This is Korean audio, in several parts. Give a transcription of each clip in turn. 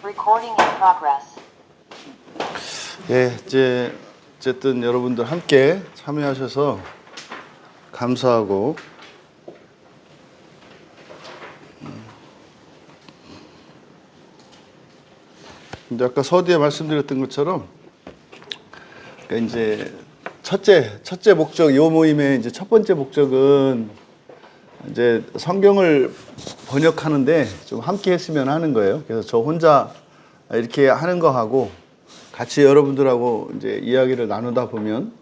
Recording in progress. 예, 이제 어쨌든 여러분들 함께 참여하셔서 감사하고 근데 아까 서두에 말씀드렸던 것처럼 그러니까 이제 첫째 목적, 이 모임의 이제 첫 번째 목적은 이제 성경을 번역하는데 좀 함께 했으면 하는 거예요. 그래서 저 혼자 이렇게 하는 거 하고 같이 여러분들하고 이제 이야기를 나누다 보면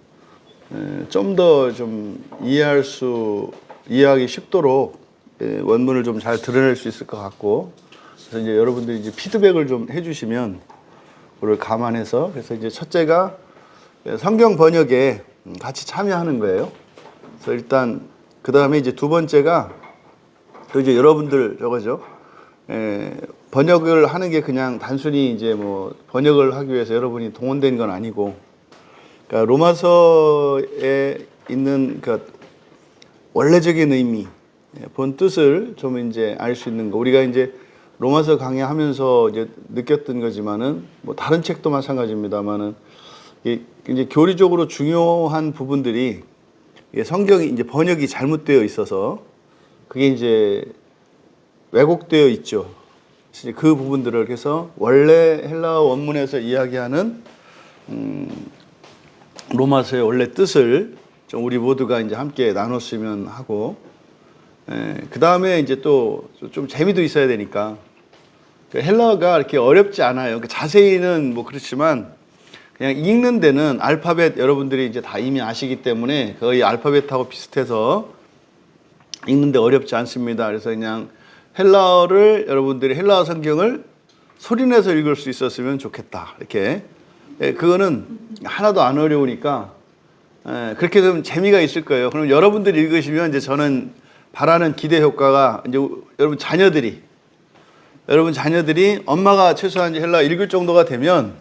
좀 더 좀 이해하기 쉽도록 원문을 좀 잘 드러낼 수 있을 것 같고, 그래서 이제 여러분들이 이제 피드백을 좀 해주시면 그걸 감안해서, 그래서 이제 첫째가 성경 번역에 같이 참여하는 거예요. 그래서 일단 그 다음에 이제 두 번째가 또 이제 여러분들 저거죠. 번역을 하는 게 그냥 단순히 이제 뭐 번역을 하기 위해서 여러분이 동원된 건 아니고, 그러니까 로마서에 있는 그 원래적인 의미, 본 뜻을 좀 이제 알 수 있는 거. 우리가 이제 로마서 강의하면서 이제 느꼈던 거지만은 뭐 다른 책도 마찬가지입니다만은 이제 교리적으로 중요한 부분들이 성경이 이제 번역이 잘못되어 있어서 그게 이제 왜곡되어 있죠. 그 부분들을 해서 원래 헬라어 원문에서 이야기하는 로마서의 원래 뜻을 좀 우리 모두가 이제 함께 나눴으면 하고, 그 다음에 이제 또 좀 재미도 있어야 되니까 헬라어가 이렇게 어렵지 않아요. 자세히는 뭐 그렇지만 그냥 읽는 데는 알파벳 여러분들이 이제 다 이미 아시기 때문에 거의 알파벳하고 비슷해서 읽는데 어렵지 않습니다. 그래서 그냥 헬라어를 여러분들이 헬라어 성경을 소리내서 읽을 수 있었으면 좋겠다. 이렇게 그거는 하나도 안 어려우니까 그렇게 되면 재미가 있을 거예요. 그럼 여러분들이 읽으시면 이제 저는 바라는 기대 효과가 이제 여러분 자녀들이 엄마가 최소한 이제 헬라어 읽을 정도가 되면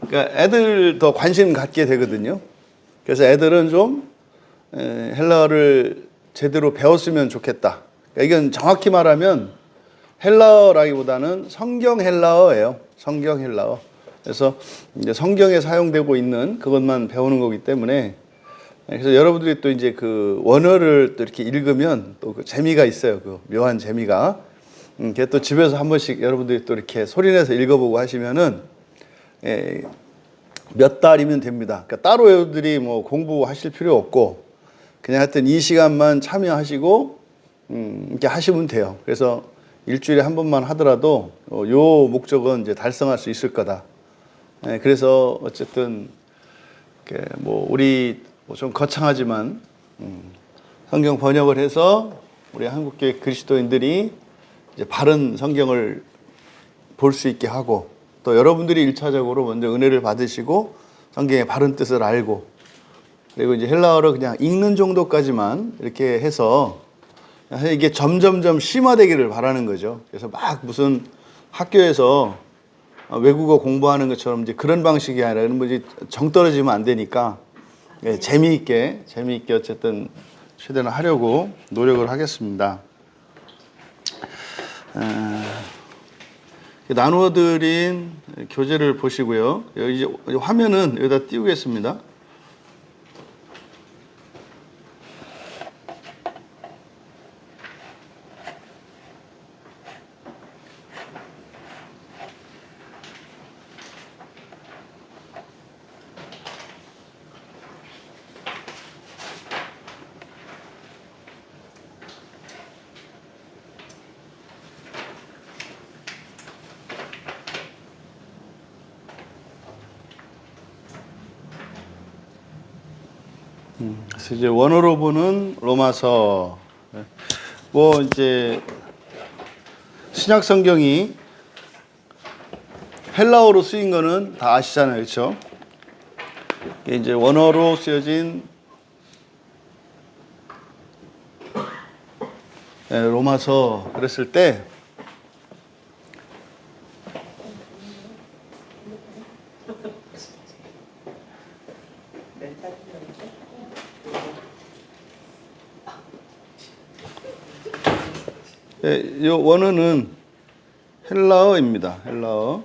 그러니까 애들 더 관심 갖게 되거든요. 그래서 애들은 좀 헬라어를 제대로 배웠으면 좋겠다. 그러니까 이건 정확히 말하면 헬라어라기보다는 성경 헬라어예요. 성경 헬라어. 그래서 이제 성경에 사용되고 있는 그것만 배우는 거기 때문에, 그래서 여러분들이 또 이제 그 원어를 또 이렇게 읽으면 또 그 재미가 있어요. 그 묘한 재미가. 그게 또 집에서 한 번씩 여러분들이 또 이렇게 소리내서 읽어보고 하시면은 몇 달이면 됩니다. 그러니까 따로 여러분들이 뭐 공부하실 필요 없고 그냥 하여튼 이 시간만 참여하시고 이렇게 하시면 돼요. 그래서 일주일에 한 번만 하더라도 요 목적은 이제 달성할 수 있을 거다. 그래서 어쨌든 뭐 우리 좀 거창하지만 성경 번역을 해서 우리 한국교회 그리스도인들이 이제 바른 성경을 볼 수 있게 하고, 또 여러분들이 1차적으로 먼저 은혜를 받으시고 성경의 바른 뜻을 알고, 그리고 이제 헬라어를 그냥 읽는 정도까지만 이렇게 해서 이게 점점점 심화되기를 바라는 거죠. 그래서 막 무슨 학교에서 외국어 공부하는 것처럼 이제 그런 방식이 아니라 뭐지 정 떨어지면 안 되니까 재미있게 어쨌든 최대한 하려고 노력을 하겠습니다. 나누어드린 교재를 보시고요. 여기 화면은 여기다 띄우겠습니다. 그래서 이제 원어로 보는 로마서, 뭐 이제 신약 성경이 헬라어로 쓰인 거는 다 아시잖아요, 그렇죠? 이게 이제 원어로 쓰여진 로마서 그랬을 때 이 원어는 헬라어입니다. 헬라어.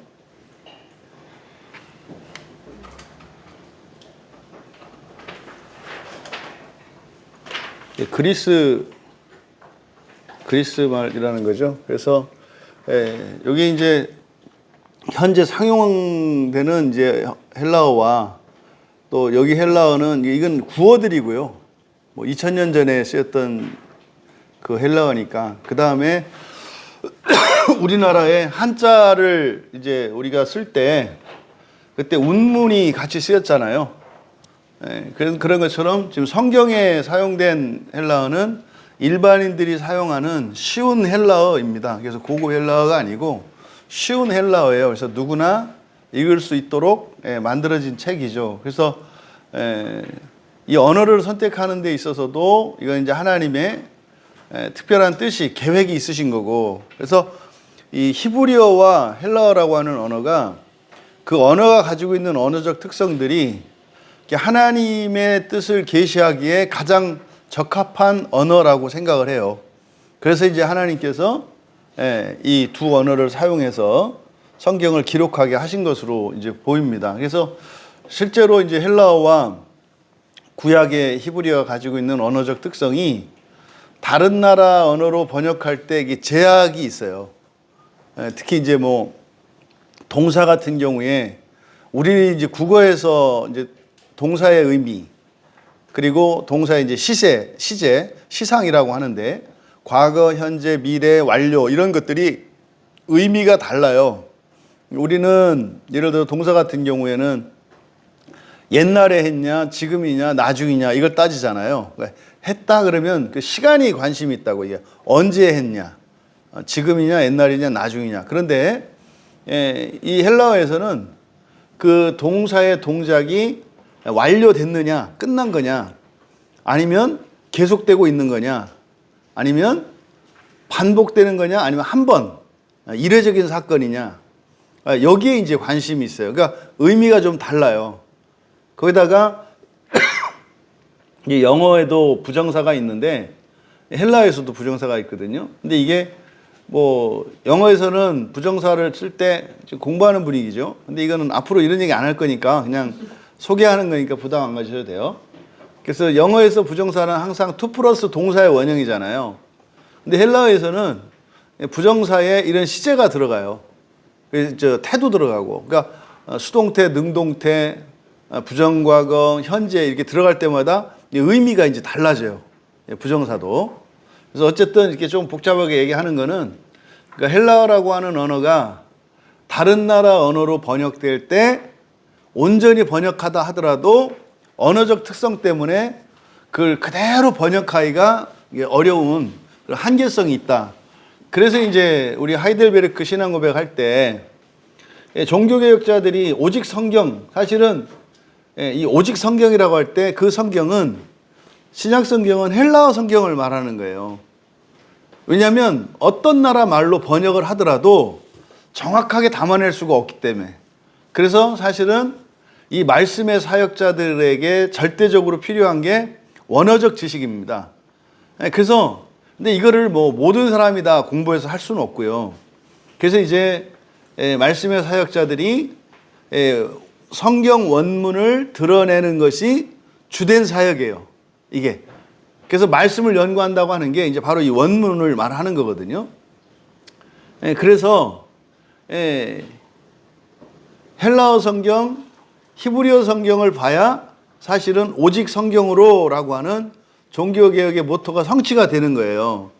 그리스 말이라는 거죠. 그래서 여기 이제 현재 상용되는 이제 헬라어와 또 여기 헬라어는 이건 구어들이고요. 뭐 2000년 전에 쓰였던 그 헬라어니까 그 다음에 우리나라의 한자를 이제 우리가 쓸 때 그때 운문이 같이 쓰였잖아요. 그런 것처럼 지금 성경에 사용된 헬라어는 일반인들이 사용하는 쉬운 헬라어입니다. 그래서 고급 헬라어가 아니고 쉬운 헬라어예요. 그래서 누구나 읽을 수 있도록 만들어진 책이죠. 그래서 이 언어를 선택하는 데 있어서도 이건 이제 하나님의 특별한 뜻이 계획이 있으신 거고, 그래서 이 히브리어와 헬라어라고 하는 언어가 그 언어가 가지고 있는 언어적 특성들이 하나님의 뜻을 계시하기에 가장 적합한 언어라고 생각을 해요. 그래서 이제 하나님께서 이 두 언어를 사용해서 성경을 기록하게 하신 것으로 이제 보입니다. 그래서 실제로 이제 헬라어와 구약의 히브리어가 가지고 있는 언어적 특성이 다른 나라 언어로 번역할 때 이게 제약이 있어요. 특히 이제 뭐 동사 같은 경우에 우리 이제 국어에서 이제 동사의 의미, 그리고 동사의 이제 시제, 시상이라고 하는데 과거, 현재, 미래, 완료 이런 것들이 의미가 달라요. 우리는 예를 들어 동사 같은 경우에는 옛날에 했냐, 지금이냐, 나중이냐 이걸 따지잖아요. 그러니까 했다 그러면 그 시간이 관심이 있다고, 이게 언제 했냐, 지금이냐, 옛날이냐, 나중이냐. 그런데 이 헬라어에서는 그 동사의 동작이 완료됐느냐, 끝난 거냐, 아니면 계속되고 있는 거냐, 아니면 반복되는 거냐, 아니면 한 번 이례적인 사건이냐, 여기에 이제 관심이 있어요. 그러니까 의미가 좀 달라요. 거기다가 영어에도 부정사가 있는데 헬라어에서도 부정사가 있거든요. 근데 이게 뭐 영어에서는 부정사를 쓸 때 공부하는 분위기죠. 근데 이거는 앞으로 이런 얘기 안 할 거니까 그냥 소개하는 거니까 부담 안 가셔도 돼요. 그래서 영어에서 부정사는 항상 to 플러스 동사의 원형이잖아요. 근데 헬라어에서는 부정사에 이런 시제가 들어가요. 그래서 태도 들어가고, 그러니까 수동태, 능동태, 부정과거, 현재 이렇게 들어갈 때마다 의미가 이제 달라져요. 부정사도. 그래서 어쨌든 이렇게 좀 복잡하게 얘기하는 거는, 그러니까 헬라어라고 하는 언어가 다른 나라 언어로 번역될 때 온전히 번역하다 하더라도 언어적 특성 때문에 그걸 그대로 번역하기가 어려운 한계성이 있다. 그래서 이제 우리 하이델베르크 신앙고백 할 때 종교개혁자들이 오직 성경, 사실은 이 오직 성경이라고 할 때 그 성경은, 신약 성경은 헬라어 성경을 말하는 거예요. 왜냐하면 어떤 나라 말로 번역을 하더라도 정확하게 담아낼 수가 없기 때문에. 그래서 사실은 이 말씀의 사역자들에게 절대적으로 필요한 게 원어적 지식입니다. 그래서 근데 이거를 뭐 모든 사람이 다 공부해서 할 수는 없고요. 그래서 이제 말씀의 사역자들이 성경 원문을 드러내는 것이 주된 사역이에요. 이게. 그래서 말씀을 연구한다고 하는 게 이제 바로 이 원문을 말하는 거거든요. 그래서 헬라어 성경, 히브리어 성경을 봐야 사실은 오직 성경으로라고 하는 종교개혁의 모토가 성취가 되는 거예요.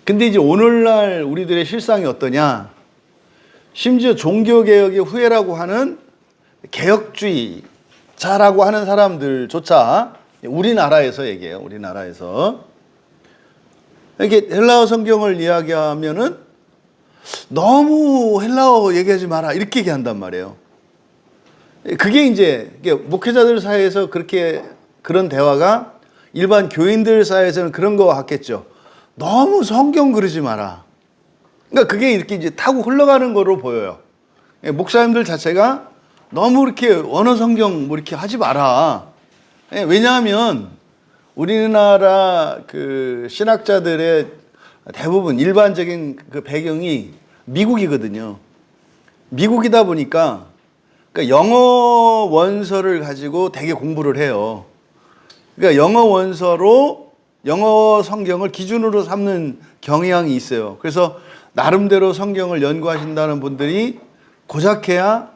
근데 이제 오늘날 우리들의 실상이 어떠냐? 심지어 종교개혁의 후예라고 하는 개혁주의자라고 하는 사람들조차 우리나라에서 얘기해요. 우리나라에서. 이렇게 헬라어 성경을 이야기하면은 너무 헬라어 얘기하지 마라 이렇게 얘기한단 말이에요. 그게 이제 목회자들 사이에서 그렇게 그런 대화가 일반 교인들 사이에서는 그런 거 같겠죠. 너무 성경 그러지 마라. 그러니까 그게 이렇게 이제 타고 흘러가는 거로 보여요. 목사님들 자체가 너무 이렇게 원어 성경 뭐 이렇게 하지 마라. 왜냐하면 우리나라 그 신학자들의 대부분 일반적인 그 배경이 미국이거든요. 미국이다 보니까 그러니까 영어 원서를 가지고 되게 공부를 해요. 그러니까 영어 원서로 영어 성경을 기준으로 삼는 경향이 있어요. 그래서 나름대로 성경을 연구하신다는 분들이 고작해야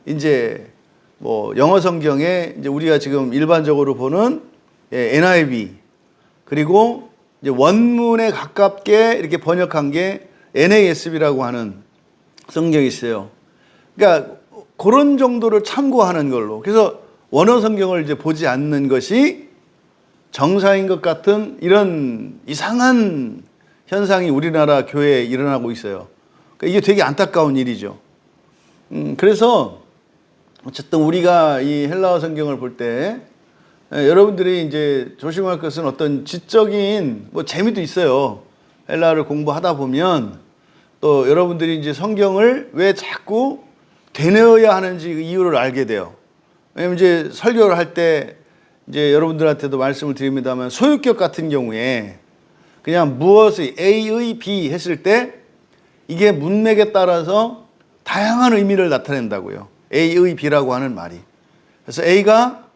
이제 뭐 영어 성경에 이제 우리가 지금 일반적으로 보는 NIV 그리고 이제 원문에 가깝게 이렇게 번역한 게 NASB라고 하는 성경이 있어요. 그러니까 그런 정도를 참고하는 걸로. 그래서 원어 성경을 이제 보지 않는 것이 정상인 것 같은 이런 이상한 현상이 우리나라 교회에 일어나고 있어요. 그러니까 이게 되게 안타까운 일이죠. 그래서 어쨌든 우리가 이 헬라어 성경을 볼 때 여러분들이 이제 조심할 것은 어떤 지적인 뭐 재미도 있어요. 헬라어를 공부하다 보면 또 여러분들이 이제 성경을 왜 자꾸 되뇌어야 하는지 그 이유를 알게 돼요. 왜냐면 이제 설교를 할 때 이제 여러분들한테도 말씀을 드립니다만 소유격 같은 경우에 그냥 무엇의 A의 B 했을 때 이게 문맥에 따라서 다양한 의미를 나타낸다고요. A의 B라고 하는 말이. 그래서 A가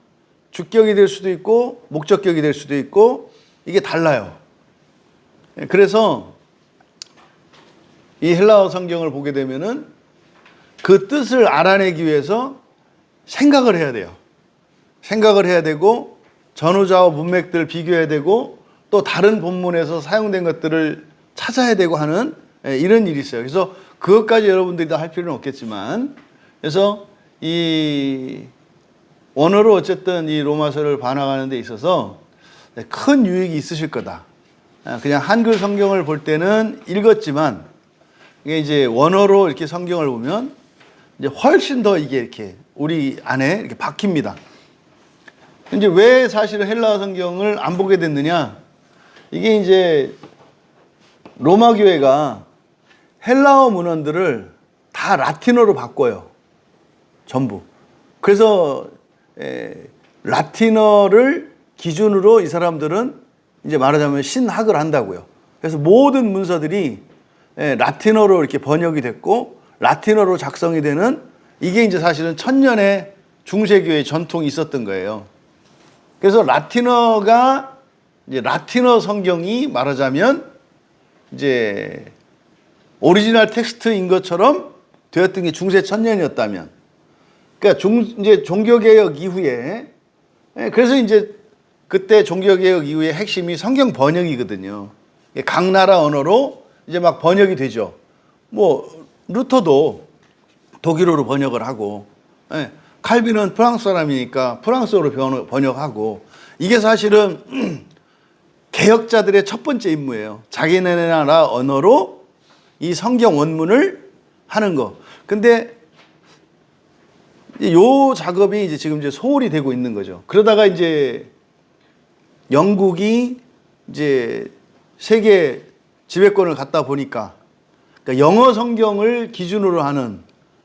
주격이 될 수도 있고 목적격이 될 수도 있고 이게 달라요. 그래서 이 헬라어 성경을 보게 되면은 그 뜻을 알아내기 위해서 생각을 해야 돼요. 생각을 해야 되고 전후좌우 문맥들을 비교해야 되고 또 다른 본문에서 사용된 것들을 찾아야 되고 하는 이런 일이 있어요. 그래서 그것까지 여러분들이 다 할 필요는 없겠지만 그래서 이 원어로 어쨌든 이 로마서를 반항하는 데 있어서 큰 유익이 있으실 거다. 그냥 한글 성경을 볼 때는 읽었지만 이게 이제 원어로 이렇게 성경을 보면 이제 훨씬 더 이게 이렇게 우리 안에 이렇게 박힙니다. 이제 왜 사실은 헬라어 성경을 안 보게 됐느냐? 이게 이제 로마 교회가 헬라어 문헌들을 다 라틴어로 바꿔요. 전부. 그래서 라틴어를 기준으로 이 사람들은 이제 말하자면 신학을 한다고요. 그래서 모든 문서들이 라틴어로 이렇게 번역이 됐고 라틴어로 작성이 되는 이게 이제 사실은 천년의 중세교회 전통이 있었던 거예요. 그래서 라틴어가 이제 라틴어 성경이 말하자면 이제 오리지널 텍스트인 것처럼 되었던 게 중세 천년이었다면, 그러니까 이제 종교개혁 이후에 그래서 이제 그때 종교개혁 이후에 핵심이 성경 번역이거든요. 각 나라 언어로 이제 막 번역이 되죠. 뭐 루터도 독일어로 번역을 하고, 칼빈은 프랑스 사람이니까 프랑스어로 번역하고, 이게 사실은 개혁자들의 첫 번째 임무예요. 자기네 나라 언어로 이 성경 원문을 하는 거. 근데 요 작업이 이제 지금 이제 소홀히 되고 있는 거죠. 그러다가 이제 영국이 이제 세계 지배권을 갖다 보니까 그러니까 영어 성경을 기준으로 하는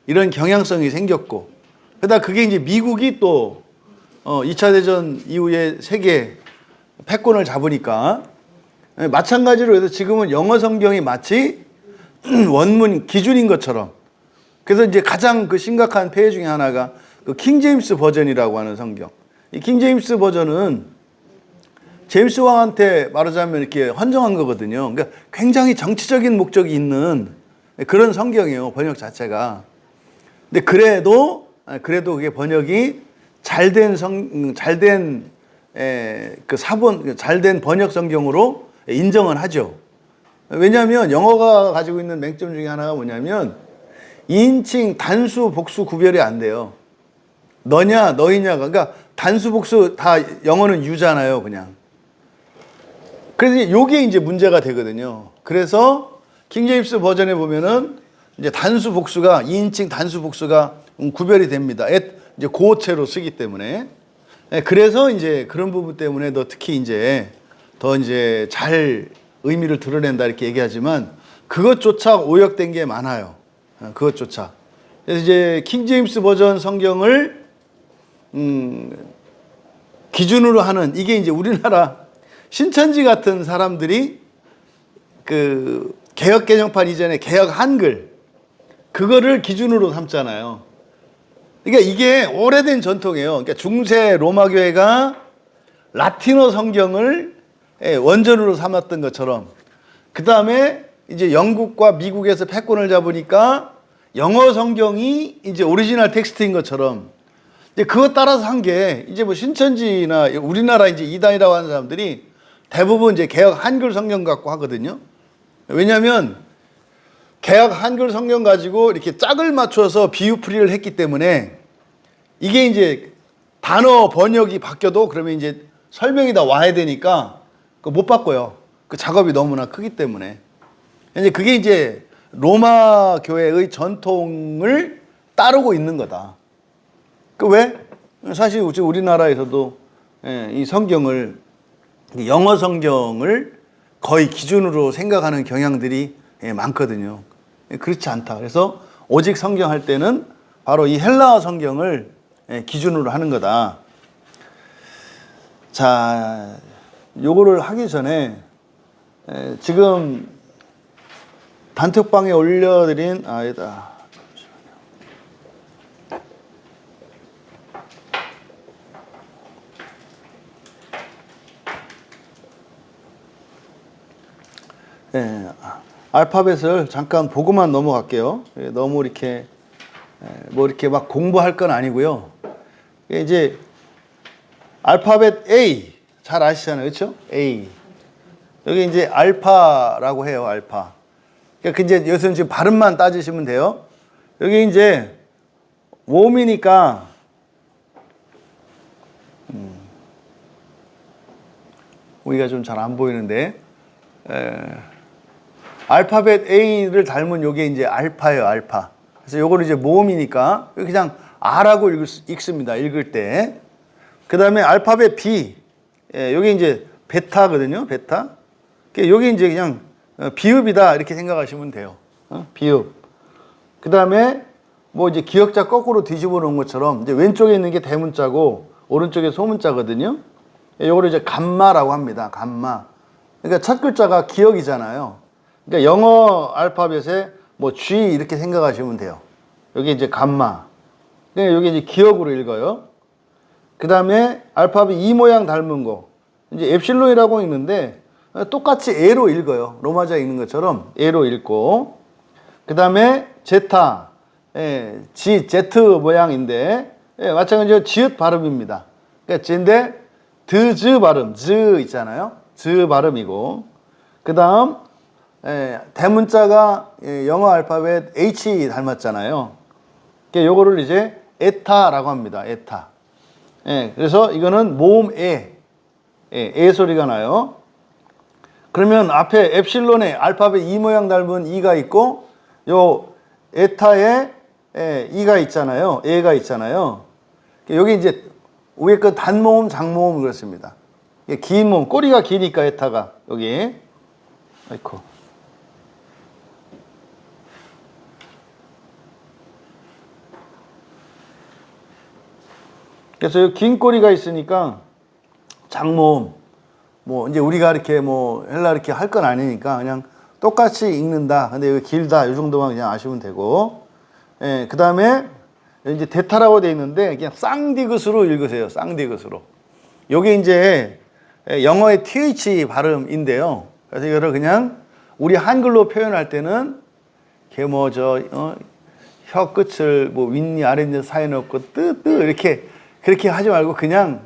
이런 경향성이 생겼고, 그러다 그게 이제 미국이 또 2차 대전 이후에 세계 패권을 잡으니까 마찬가지로 해서 지금은 영어 성경이 마치 원문 기준인 것처럼, 그래서 이제 가장 그 심각한 폐해 중에 하나가 그 킹제임스 버전이라고 하는 성경. 이 킹제임스 버전은 제임스 왕한테 말하자면 이렇게 헌정한 거거든요. 그러니까 굉장히 정치적인 목적이 있는 그런 성경이에요, 번역 자체가. 근데 그래도 그게 번역이 잘된 번역 성경으로 인정은 하죠. 왜냐하면 영어가 가지고 있는 맹점 중에 하나가 뭐냐면 인칭 단수 복수 구별이 안 돼요. 너냐 너희냐가, 그러니까 단수 복수 다 영어는 유잖아요, 그냥. 그래서 이게 이제 문제가 되거든요. 그래서 킹제임스 버전에 보면은 이제 단수 복수가, 2인칭 단수 복수가 구별이 됩니다. 이제 고체로 쓰기 때문에. 그래서 이제 그런 부분 때문에 더 특히 이제 더 이제 잘 의미를 드러낸다 이렇게 얘기하지만 그것조차 오역된 게 많아요. 그것조차. 그래서 이제 킹제임스 버전 성경을 기준으로 하는, 이게 이제 우리나라 신천지 같은 사람들이 그 개혁 개정판 이전에 개혁 한글, 그거를 기준으로 삼잖아요. 그러니까 이게 오래된 전통이에요. 그러니까 중세 로마 교회가 라틴어 성경을 원전으로 삼았던 것처럼, 그 다음에 이제 영국과 미국에서 패권을 잡으니까 영어 성경이 이제 오리지널 텍스트인 것처럼, 이제 그것 따라서 한 게 이제 뭐 신천지나 우리나라 이제 이단이라고 하는 사람들이 대부분 이제 개역 한글 성경 갖고 하거든요. 왜냐하면 개역 한글 성경 가지고 이렇게 짝을 맞춰서 비유풀이를 했기 때문에 이게 이제 단어 번역이 바뀌어도 그러면 이제 설명이 다 와야 되니까 못 바꿔요. 그 작업이 너무나 크기 때문에. 이제 그게 이제 로마 교회의 전통을 따르고 있는 거다. 그 왜? 사실 우리나라에서도 이 성경을, 영어 성경을 거의 기준으로 생각하는 경향들이 많거든요. 그렇지 않다. 그래서 오직 성경할 때는 바로 이 헬라어 성경을 기준으로 하는 거다. 자, 요거를 하기 전에 지금 단톡방에 올려드린 아니다. 알파벳을 잠깐 보고만 넘어갈게요. 너무 이렇게 뭐 이렇게 막 공부할 건 아니고요. 이제 알파벳 A 잘 아시잖아요, 그렇죠? A 여기 이제 알파라고 해요, 알파. 그러니까 이제 여기서는 지금 발음만 따지시면 돼요. 여기 이제 웜이니까 우리가 좀 잘 안 보이는데. 알파벳 A를 닮은 요게 이제 알파예요, 알파. 그래서 요거는 이제 모음이니까 그냥 R라고 읽습니다, 읽을 때. 그 다음에 알파벳 B, 요게 이제 베타거든요, 베타. 요게 이제 그냥 비읍이다, 이렇게 생각하시면 돼요. 비읍. 그 다음에 뭐 이제 기역자 거꾸로 뒤집어 놓은 것처럼 이제 왼쪽에 있는 게 대문자고 오른쪽에 소문자거든요. 요거를 이제 감마라고 합니다, 감마. 그러니까 첫 글자가 기역이잖아요. 그러니까 영어 알파벳에 뭐 G 이렇게 생각하시면 돼요. 여기 이제 감마. 그러니까 여기 이제 기역으로 읽어요. 그 다음에 알파벳 E 모양 닮은 거. 이제 엡실론이라고 읽는데 똑같이 A로 읽어요. 로마자 읽는 것처럼 A로 읽고. 그 다음에 제타. G, Z 모양인데 마찬가지로 지읒 발음입니다. 그러니까 G인데 드즈 발음, 즈 있잖아요. 즈 발음이고. 그 다음 대문자가 영어 알파벳 H 닮았잖아요. 요거를 이제 에타라고 합니다. 에타. 그래서 이거는 모음 에 소리가 나요. 그러면 앞에 엡실론에 알파벳 E 모양 닮은 E가 있고 요 에타에 E가 있잖아요. 에가 있잖아요. 여기 이제 위에 거 단모음, 장모음 그렇습니다. 긴 모음, 꼬리가 기니까 에타가 여기. 아이고. 그래서 긴 꼬리가 있으니까 장모음. 뭐 이제 우리가 이렇게 뭐 헬라 이렇게 할 건 아니니까 그냥 똑같이 읽는다. 근데 여기 길다. 이 정도만 그냥 아시면 되고. 그 다음에 이제 데타라고 돼 있는데 그냥 쌍디귿으로 읽으세요. 쌍디귿으로. 요게 이제 영어의 TH 발음인데요. 그래서 이거를 그냥 우리 한글로 표현할 때는 이렇게 뭐 혀 끝을 뭐 윗니 아랫니 사이에 넣고 뜨뜨 이렇게 그렇게 하지 말고 그냥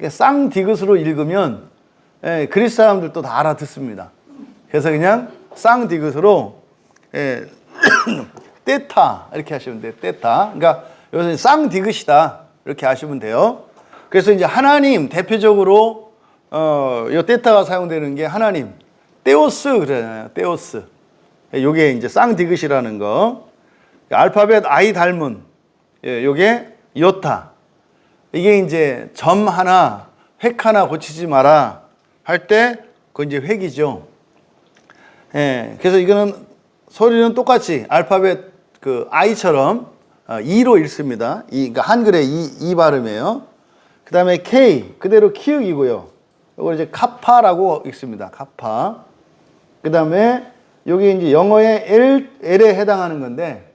쌍디귿으로 읽으면 그리스 사람들도 다 알아듣습니다. 그래서 그냥 쌍디귿으로 떼타 이렇게 하시면 돼요. 떼타. 그러니까 여기서 쌍디귿이다 이렇게 하시면 돼요. 그래서 이제 하나님 대표적으로 요 떼타가 사용되는 게 하나님 떼오스 그러잖아요. 떼오스. 요게 이제 쌍디귿이라는 거. 알파벳 I 닮은 요게 요타. 이게 이제 점 하나, 획 하나 고치지 마라 할 때 그건 이제 획이죠. 그래서 이거는 소리는 똑같이 알파벳 그 I처럼 E로 읽습니다. 그러니까 한글의 이 발음이에요. 그 다음에 K 그대로 키읔이고요. 이걸 이제 카파라고 읽습니다. 카파. 그 다음에 여기 이제 영어의 L에 해당하는 건데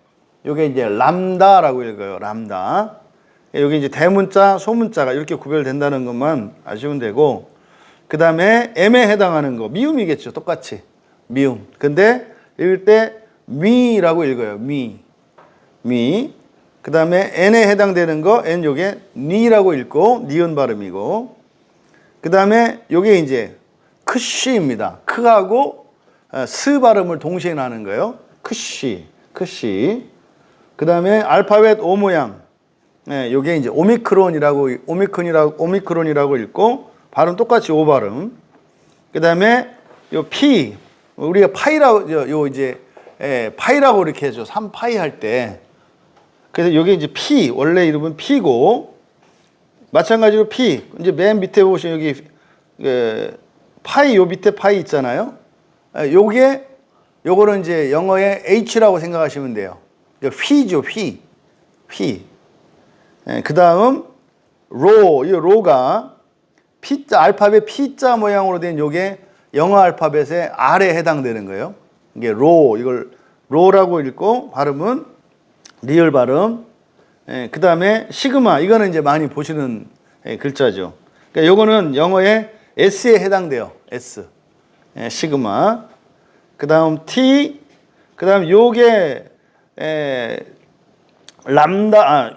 요게 이제 람다라고 읽어요. 람다. 여기 이제 대문자, 소문자가 이렇게 구별된다는 것만 아시면 되고, 그 다음에 M에 해당하는 거, 미음이겠죠. 똑같이. 미음. 근데 읽을 때 미라고 읽어요. 미. 그 다음에 N에 해당되는 거, N 요게 니라고 읽고, 니은 발음이고, 그 다음에 요게 이제 크시입니다. 크하고 스 발음을 동시에 나는 거예요. 크시. 그 다음에 알파벳 O 모양. 요게 이제 오미크론이라고 읽고, 발음 똑같이 O 발음. 그 다음에 요 P, 우리가 파이라고, 파이라고 이렇게 해줘. 3파이 할 때. 그래서 요게 이제 P, 원래 이름은 P고, 마찬가지로 P, 이제 맨 밑에 보시면 여기, 파이, 요 밑에 파이 있잖아요. 요거는 이제 영어의 H라고 생각하시면 돼요. 휘죠, 휘. 그 다음, 이 로가 P자, 알파벳 P자 모양으로 된 요게 영어 알파벳의 R에 해당되는 거예요. 이게 이걸 로라고 읽고, 발음은 리얼 발음. 그 다음에 시그마, 이거는 이제 많이 보시는 글자죠. 그러니까 요거는 영어의 S에 해당돼요. S. 시그마. 그 다음 T, 그 다음 요게 람다,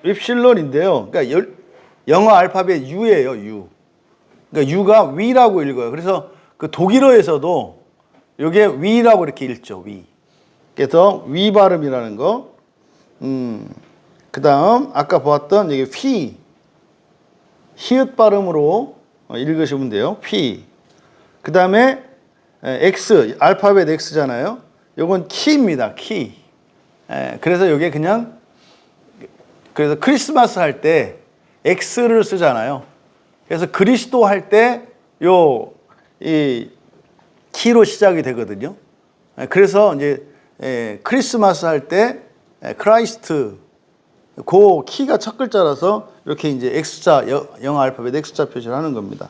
윕실론인데요. 그러니까 영어 알파벳 U예요, U. 그러니까 U가 위라고 읽어요. 그래서 그 독일어에서도 요게 위라고 이렇게 읽죠, 위. 그래서 위 발음이라는 거. 그 다음 아까 보았던 이게 히읗 발음으로 읽으시면 돼요. 그 다음에 X, 알파벳 X잖아요. 요건 키입니다. 키. 그래서 요게 그래서 크리스마스 할 때 X를 쓰잖아요. 그래서 그리스도 할 때 이 키로 시작이 되거든요. 그래서 이제 크리스마스 할 때 크라이스트, 그 키가 첫 글자라서 이렇게 이제 X자, 영어 알파벳 X자 표시를 하는 겁니다.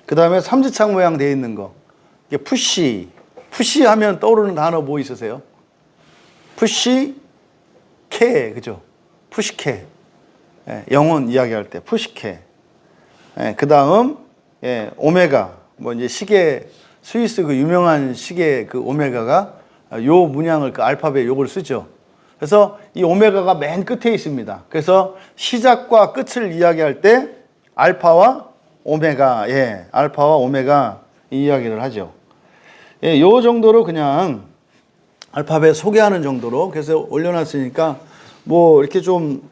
그 다음에 삼지창 모양 되어 있는 거. 이게 푸시 하면 떠오르는 단어 뭐 있으세요? 푸시캐, 그죠? 푸시캐. 영혼 이야기할 때 푸시캐. 그 다음 오메가, 뭐 이제 시계, 스위스 그 유명한 시계 그 오메가가 요 문양을 그 알파벳 요걸 쓰죠. 그래서 이 오메가가 맨 끝에 있습니다. 그래서 시작과 끝을 이야기할 때 알파와 오메가, 알파와 오메가 이 이야기를 하죠. 요 정도로 그냥 알파벳 소개하는 정도로 그래서 올려놨으니까 뭐 이렇게 좀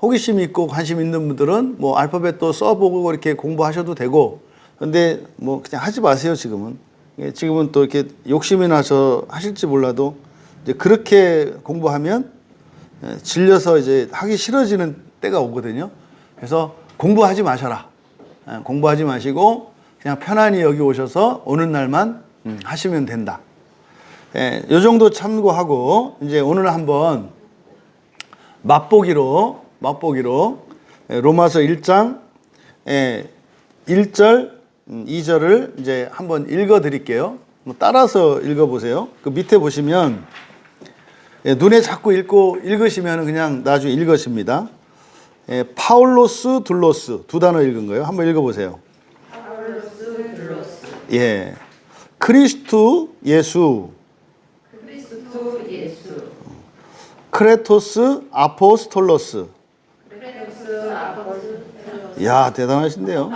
호기심 있고 관심 있는 분들은 뭐 알파벳도 써보고 이렇게 공부하셔도 되고, 근데 뭐 그냥 하지 마세요. 지금은 또 이렇게 욕심이 나서 하실지 몰라도 이제 그렇게 공부하면 질려서 이제 하기 싫어지는 때가 오거든요. 그래서 공부하지 마셔라. 공부하지 마시고 그냥 편안히 여기 오셔서 오는 날만 하시면 된다. 요 정도 참고하고 이제 오늘 한번 맛보기로 로마서 1장 1절 2절을 이제 한번 읽어 드릴게요. 따라서 읽어 보세요. 그 밑에 보시면 눈에 자꾸 읽으시면 그냥 나중에 읽으십니다. 파울로스 둘로스 두 단어 읽은 거예요. 한번 읽어 보세요. 파울로스 둘로스. 크리스투 예수. 크레토스 아포스톨로스. 야, 대단하신데요.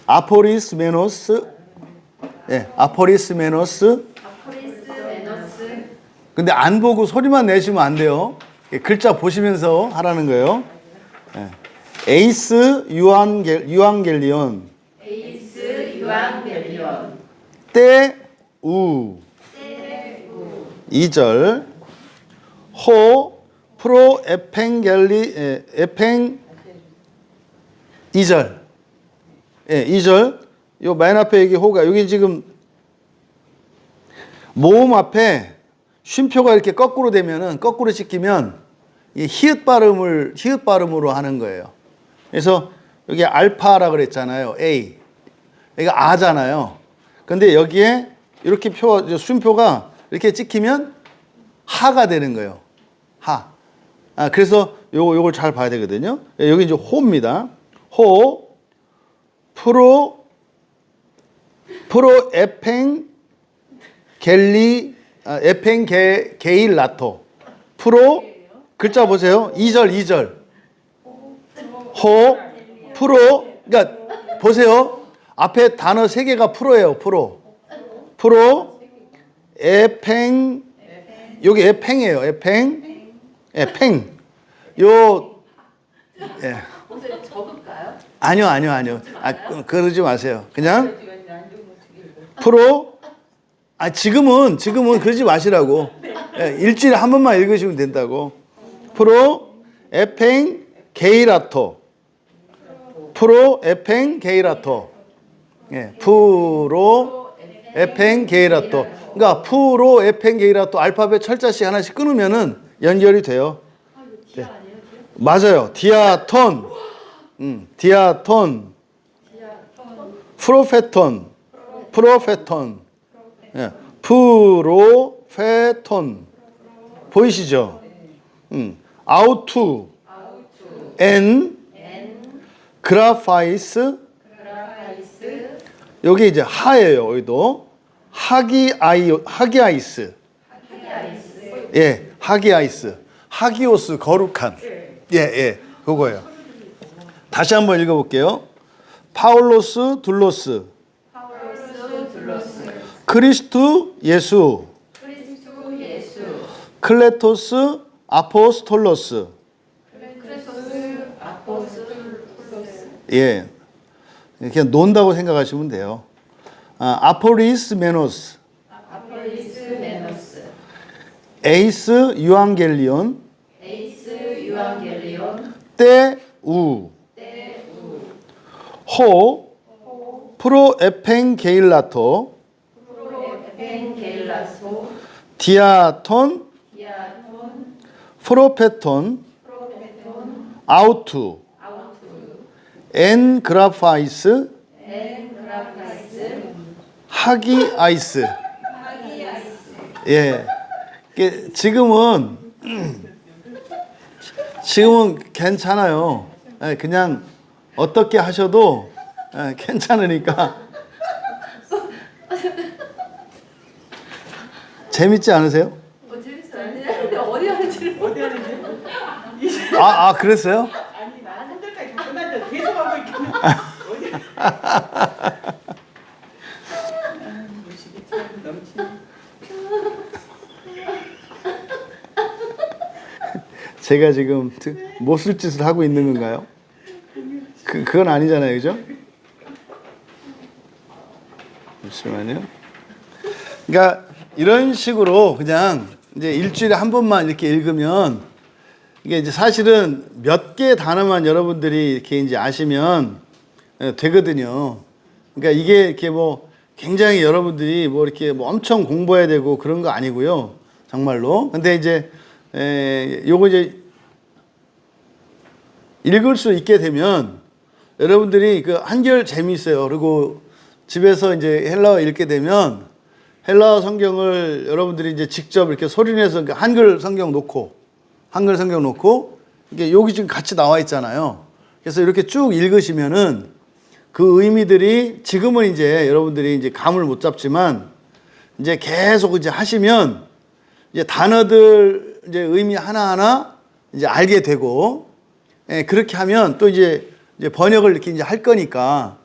아포리스메노스. 아포리스메노스. 근데 안 보고 소리만 내시면 안 돼요. 글자 보시면서 하라는 거예요. 에이스 유앙겔리온. 때우. 2절. 호 프로 에팽 2절. 2절. 요 맨 앞에 여기 호가 여기 지금 모음 앞에 쉼표가 이렇게 거꾸로 되면은 거꾸로 찍히면 이 히읗 발음으로 하는 거예요. 그래서 여기 알파라 그랬잖아요. A. 여기가 아잖아요. 근데 여기에 이렇게 쉼표가 이렇게 찍히면 하가 되는 거예요. 하. 그래서 요걸 잘 봐야 되거든요. 여기 이제 호입니다. 호, 프로 에팽 겔리, 에팽 게일 라토. 프로, 글자 보세요. 2절. 호, 프로, 그러니까 보세요. 앞에 단어 3개가 프로예요. 프로, 에팽, 여기 에팽이에요. 에팽, 요, 예. 적을까요? 아니요. 그러지 마세요. 그냥 프로, 지금은 그러지 마시라고. 예, 일주일에 한 번만 읽으시면 된다고. 프로, 에팽, 게이라토. 예, 프로, 에팽, 게이라토. 그러니까 프로, 에팽, 게이라토 알파벳 철자씩 하나씩 끊으면은 연결이 돼요. 네. 맞아요. 디아톤, 프로페톤, 예, 프로페톤 보이시죠? 아우투, 엔, 그라파이스, 여기 이제 하예요. 여기도 하기아이스, 예, 하기아이스, 하기오스 거룩한, 예, 그거예요. 다시 한번 읽어볼게요. 파울로스 둘로스, 크리스투 예수, 클레토스 아포스톨로스, 예, 그냥 논다고 생각하시면 돼요. 아포리스 메노스, 에이스 유앙겔리온, 때우, 호, 프로 에팽 게일라토, 디아톤, 프로페톤, 아우투, 엔 그라파이스, 하기아이스. 예, 지금은 괜찮아요. 그냥 어떻게 하셔도 괜찮으니까. 재밌지 않으세요? 재밌어요. 어디 하는지. 그랬어요? 아니 나는 한 달까지 다 끝났는데 계속 하고 있겠네. 제가 지금 못쓸 짓을 하고 있는 건가요? 그건 아니잖아요, 그죠? 잠시만요. 그러니까 이런 식으로 그냥 이제 일주일에 한 번만 이렇게 읽으면 이게 이제 사실은 몇 개 단어만 여러분들이 이렇게 이제 아시면 되거든요. 그러니까 이게 이렇게 뭐 굉장히 여러분들이 뭐 이렇게 뭐 엄청 공부해야 되고 그런 거 아니고요. 정말로. 근데 이제 요거 이제 읽을 수 있게 되면 여러분들이 그 한결 재미있어요. 그리고 집에서 이제 헬라어 읽게 되면 헬라어 성경을 여러분들이 이제 직접 이렇게 소리내서 한글 성경 놓고 이게 여기 지금 같이 나와 있잖아요. 그래서 이렇게 쭉 읽으시면은 그 의미들이 지금은 이제 여러분들이 이제 감을 못 잡지만 이제 계속 이제 하시면 이제 단어들 이제 의미 하나하나 이제 알게 되고, 그렇게 하면 또 이제 번역을 이렇게 이제 할 거니까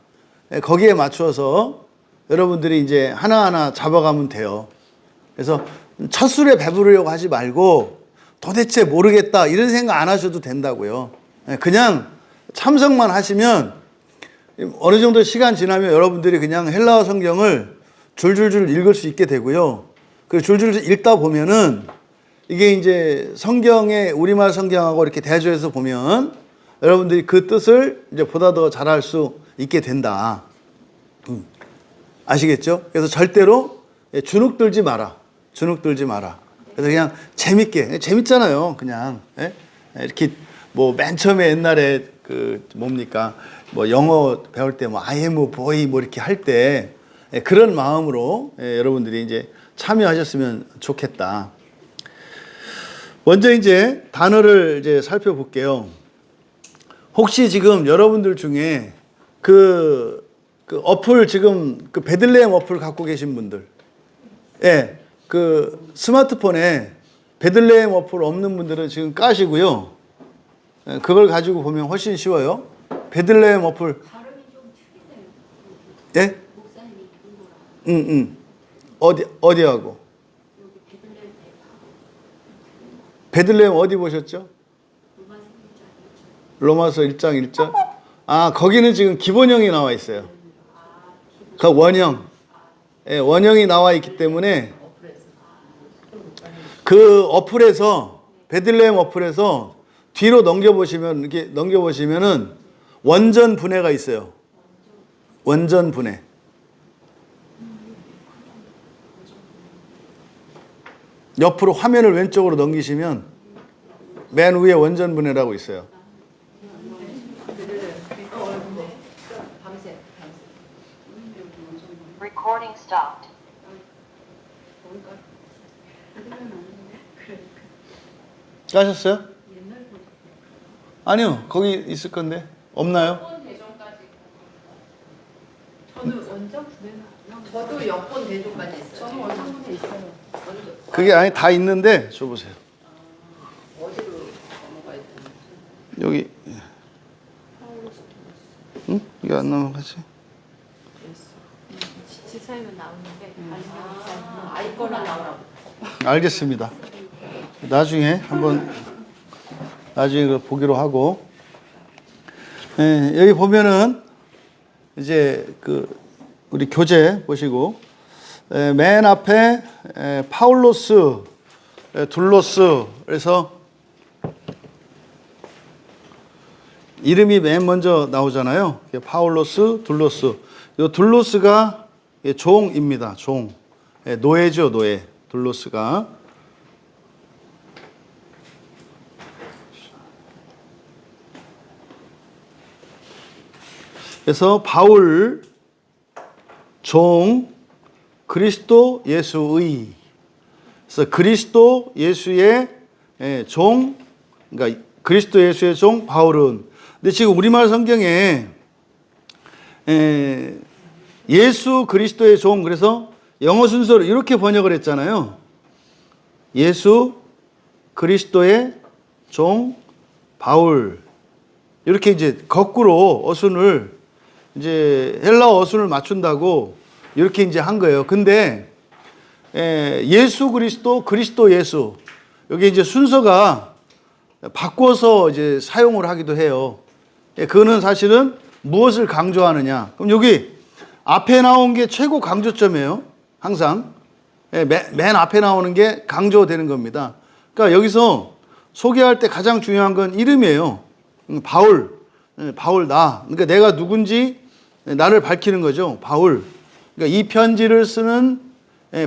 거기에 맞춰서 여러분들이 이제 하나하나 잡아가면 돼요. 그래서 첫 술에 배부르려고 하지 말고 도대체 모르겠다 이런 생각 안 하셔도 된다고요. 그냥 참석만 하시면 어느 정도 시간 지나면 여러분들이 그냥 헬라어 성경을 줄줄줄 읽을 수 있게 되고요. 그 줄줄 읽다 보면은 이게 이제 성경의 우리말 성경하고 이렇게 대조해서 보면 여러분들이 그 뜻을 이제 보다 더 잘할 수 있게 된다. 아시겠죠? 그래서 절대로 주눅 들지 마라. 그래서 그냥 재밌잖아요. 그냥 이렇게 뭐 맨 처음에 옛날에 그 뭡니까? 뭐 영어 배울 때 뭐 I am a boy 뭐 이렇게 할 때 그런 마음으로 여러분들이 이제 참여하셨으면 좋겠다. 먼저 이제 단어를 이제 살펴볼게요. 혹시 지금 여러분들 중에 그 어플 지금 그 베들레헴 어플 갖고 계신 분들, 예, 그 스마트폰에 베들레헴 어플 없는 분들은 지금 까시고요. 예, 그걸 가지고 보면 훨씬 쉬워요. 베들레헴 어플. 발음이 좀 틀리네요. 예? 목사님이 본 거랑 어디하고? 여기 베들레헴 대파 베들레헴 어디 보셨죠? 로마서 1장 1절. 로마서 1장 1절. 아, 거기는 지금 기본형이 나와 있어요. 그 원형. 예, 원형이 나와 있기 때문에 그 어플에서 베들레헴 어플에서 뒤로 넘겨보시면 이렇게 넘겨보시면은 원전 분해가 있어요. 원전 분해. 옆으로 화면을 왼쪽으로 넘기시면 맨 위에 원전 분해라고 있어요. 밤새. Recording stopped. 까셨어요? 아니요, 거기 있을 건데 없나요? 저는 원전 분해는 저도 여권 대조까지 있어요. 저는 원전 분해 있어요. 그게 아니 다 있는데 줘보세요. 어디로 넘어가야 되는지. 여기. 응? 이게 안 넘어가지? 지사에는 나오는데 아이거나 나오라고. 알겠습니다. 나중에 한번 그걸 보기로 하고. 예, 여기 보면은 이제 그 우리 교재 보시고 맨 앞에 파울로스, 둘로스, 그래서 이름이 맨 먼저 나오잖아요. 파울로스, 둘로스. 이 둘로스가 종입니다. 종. 노예죠, 노예. 둘로스가. 그래서 바울, 종, 그리스도 예수의. 그래서 그리스도 예수의 종, 그러니까 그리스도 예수의 종 바울은. 근데 지금 우리말 성경에 예수 그리스도의 종, 그래서 영어 순서로 이렇게 번역을 했잖아요. 예수 그리스도의 종 바울. 이렇게 이제 거꾸로 어순을 이제 헬라어 어순을 맞춘다고 이렇게 이제 한 거예요. 근데 예수 그리스도, 그리스도 예수, 여기 이제 순서가 바꿔서 이제 사용을 하기도 해요. 그거는 사실은 무엇을 강조하느냐. 그럼 여기 앞에 나온 게 최고 강조점이에요. 항상 맨 앞에 나오는 게 강조되는 겁니다. 그러니까 여기서 소개할 때 가장 중요한 건 이름이에요. 바울, 바울 나. 그러니까 내가 누군지 나를 밝히는 거죠. 바울. 그러니까 이 편지를 쓰는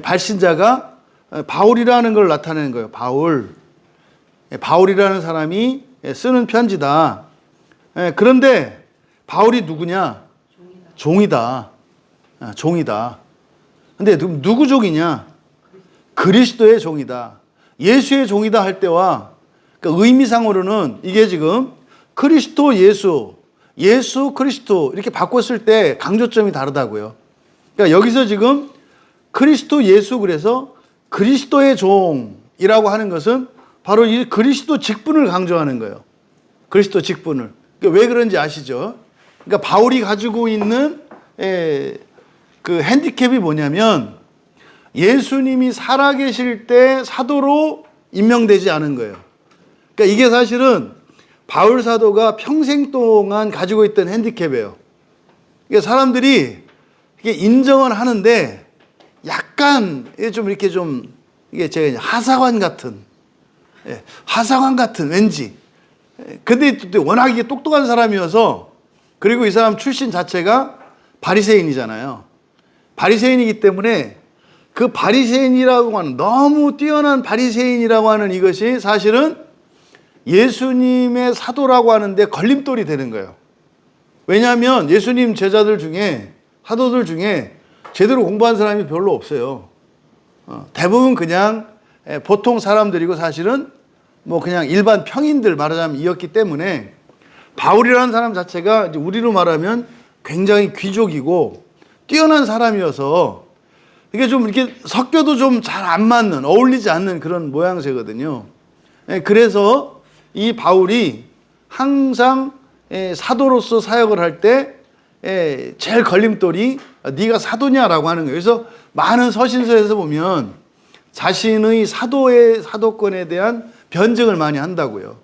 발신자가 바울이라는 걸 나타내는 거예요. 바울. 바울이라는 사람이 쓰는 편지다. 그런데 바울이 누구냐? 종이다. 종이다. 근데 누구 종이냐? 그리스도의 종이다. 예수의 종이다 할 때와 그러니까 의미상으로는 이게 지금 그리스도 예수, 예수 그리스도 이렇게 바꿨을 때 강조점이 다르다고요. 그러니까 여기서 지금 그리스도 예수, 그래서 그리스도의 종이라고 하는 것은 바로 이 그리스도 직분을 강조하는 거예요. 그리스도 직분을. 그러니까 왜 그런지 아시죠? 그러니까 바울이 가지고 있는 그 핸디캡이 뭐냐면 예수님이 살아계실 때 사도로 임명되지 않은 거예요. 그러니까 이게 사실은 바울 사도가 평생 동안 가지고 있던 핸디캡이에요. 그러니까 사람들이 이게 인정은 하는데 약간 좀 이렇게 좀 이게 제가 하사관 같은, 하사관 같은 왠지. 근데 또 워낙 이게 똑똑한 사람이어서, 그리고 이 사람 출신 자체가 바리새인이잖아요. 바리새인이기 때문에 그 바리새인이라고 하는, 너무 뛰어난 바리새인이라고 하는 이것이 사실은 예수님의 사도라고 하는데 걸림돌이 되는 거예요. 왜냐하면 예수님 제자들 중에, 사도들 중에 제대로 공부한 사람이 별로 없어요. 대부분 그냥 보통 사람들이고 사실은 뭐 그냥 일반 평인들 말하자면 이었기 때문에 바울이라는 사람 자체가 이제 우리로 말하면 굉장히 귀족이고 뛰어난 사람이어서 이게 좀 이렇게 섞여도 좀 잘 안 맞는, 어울리지 않는 그런 모양새거든요. 그래서 이 바울이 항상 사도로서 사역을 할 때 제일 걸림돌이 네가 사도냐라고 하는 거예요. 그래서 많은 서신서에서 보면 자신의 사도권에 대한 변증을 많이 한다고요.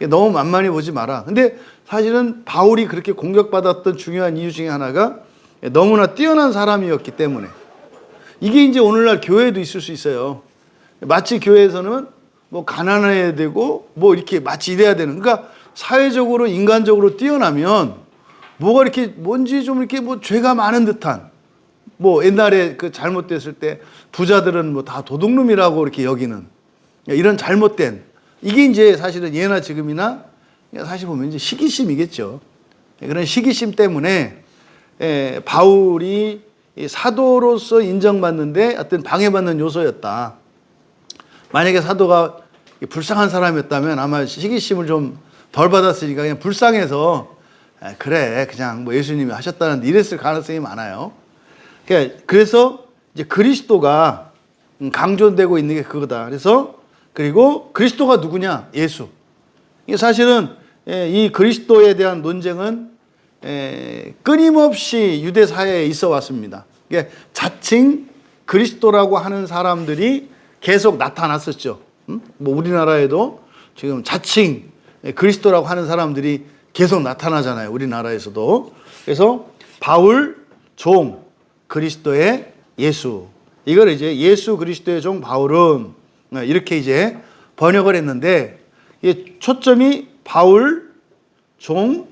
너무 만만히 보지 마라. 근데 사실은 바울이 그렇게 공격받았던 중요한 이유 중에 하나가 너무나 뛰어난 사람이었기 때문에. 이게 이제 오늘날 교회에도 있을 수 있어요. 마치 교회에서는 뭐 가난해야 되고 뭐 이렇게 마치 이래야 되는. 그러니까 사회적으로 인간적으로 뛰어나면 뭐가 이렇게 뭔지 좀 이렇게 뭐 죄가 많은 듯한, 뭐 옛날에 그 잘못됐을 때 부자들은 뭐 다 도둑놈이라고 이렇게 여기는 이런 잘못된, 이게 이제 사실은 예나 지금이나 사실 보면 이제 시기심이겠죠. 그런 시기심 때문에 바울이 사도로서 인정받는데 어떤 방해받는 요소였다. 만약에 사도가 불쌍한 사람이었다면 아마 시기심을 좀 덜 받았으니까 그냥 불쌍해서 그래 그냥 뭐 예수님이 하셨다는데 이랬을 가능성이 많아요. 그래서 이제 그리스도가 강조되고 있는 게 그거다. 그래서 그리고 그리스도가 누구냐? 예수. 이게 사실은 이 그리스도에 대한 논쟁은 끊임없이 유대 사회에 있어 왔습니다. 자칭 그리스도라고 하는 사람들이 계속 나타났었죠. 뭐 우리나라에도 지금 자칭 그리스도라고 하는 사람들이 계속 나타나잖아요. 우리나라에서도. 그래서 바울 종 그리스도의 예수. 이걸 이제 예수 그리스도의 종 바울은 이렇게 이제 번역을 했는데, 초점이 바울 종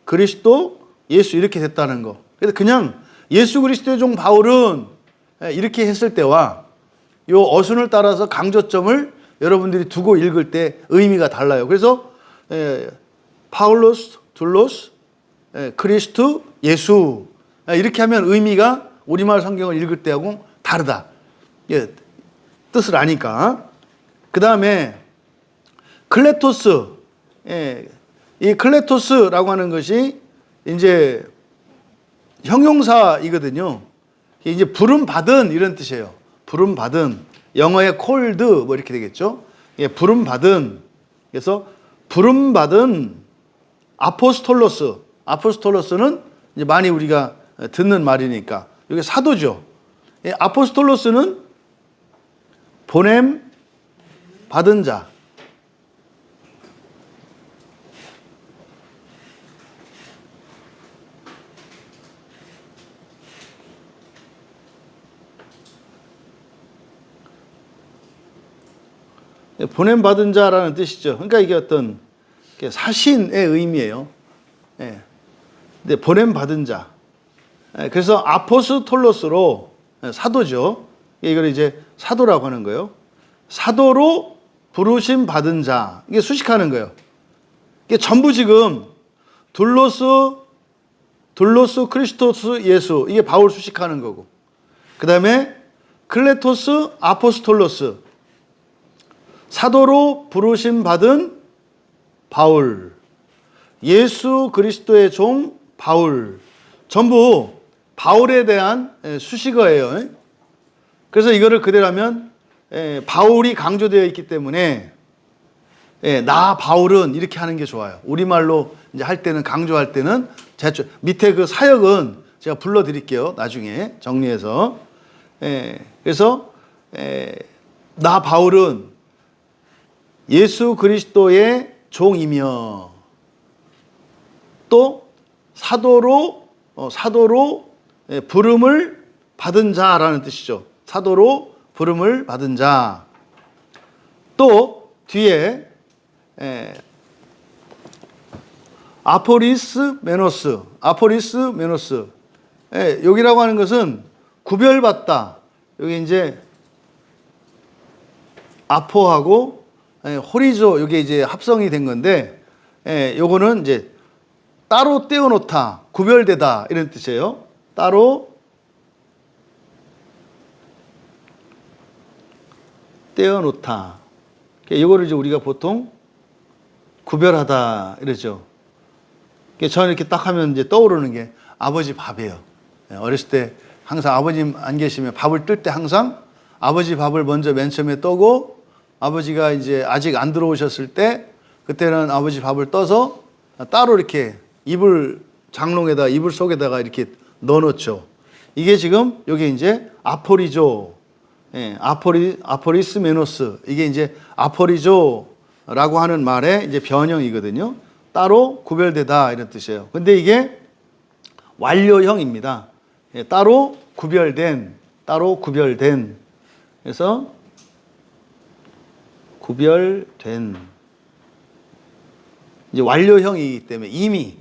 그리스도 예수 이렇게 됐다는 거. 그래서 그냥 예수 그리스도의 종 바울은 이렇게 했을 때와 요 어순을 따라서 강조점을 여러분들이 두고 읽을 때 의미가 달라요. 그래서 파울로스, 둘로스, 크리스ቱ, 예수 이렇게 하면 의미가 우리말 성경을 읽을 때하고 다르다. 뜻을 아니까. 그 다음에 클레토스, 이 클레토스라고 하는 것이 이제 형용사이거든요. 이제 부름 받은 이런 뜻이에요. 부름 받은, 영어의 called 뭐 이렇게 되겠죠. 부름 받은. 그래서 부름 받은 아포스톨로스. 아포스톨로스는 이제 많이 우리가 듣는 말이니까 이게 사도죠. 아포스톨로스는 보냄 받은 자. 보냄받은 자라는 뜻이죠. 그러니까 이게 어떤 사신의 의미예요. 근데 보냄받은 자. 그래서 아포스톨로스로 사도죠. 이걸 이제 사도라고 하는 거예요. 사도로 부르심 받은 자. 이게 수식하는 거예요. 이게 전부 지금 둘로스 크리스토스 예수. 이게 바울 수식하는 거고. 그 다음에 클레토스 아포스톨로스. 사도로 부르심 받은 바울, 예수 그리스도의 종 바울, 전부 바울에 대한 수식어예요. 그래서 이거를 그대로 하면 바울이 강조되어 있기 때문에 나 바울은 이렇게 하는 게 좋아요. 우리말로 이제 할 때는, 강조할 때는 밑에 그 사역은 제가 불러드릴게요. 나중에 정리해서. 그래서 나 바울은 예수 그리스도의 종이며 또 사도로 부름을 받은 자라는 뜻이죠. 사도로 부름을 받은 자. 또 뒤에 아포리스 메노스. 여기라고 하는 것은 구별받다. 여기 이제 아포하고 호리조 이게 이제 합성이 된 건데, 요거는 이제 따로 떼어놓다, 구별되다 이런 뜻이에요. 따로 떼어놓다. 이거를 이제 우리가 보통 구별하다 이러죠. 저는 이렇게 딱 하면 이제 떠오르는 게 아버지 밥이에요. 어렸을 때 항상 아버님 안 계시면 밥을 뜰 때 항상 아버지 밥을 먼저 맨 처음에 떠고 아버지가 이제 아직 안 들어오셨을 때 그때는 아버지 밥을 떠서 따로 이렇게 장롱에다 이불 속에다가 이렇게 넣어놓죠. 이게 지금 여기 이제 아포리조, 아포리스메노스, 이게 이제 아포리조라고 하는 말의 이제 변형이거든요. 따로 구별되다 이런 뜻이에요. 근데 이게 완료형입니다. 따로 구별된. 그래서 구별된. 이제 완료형이기 때문에 이미.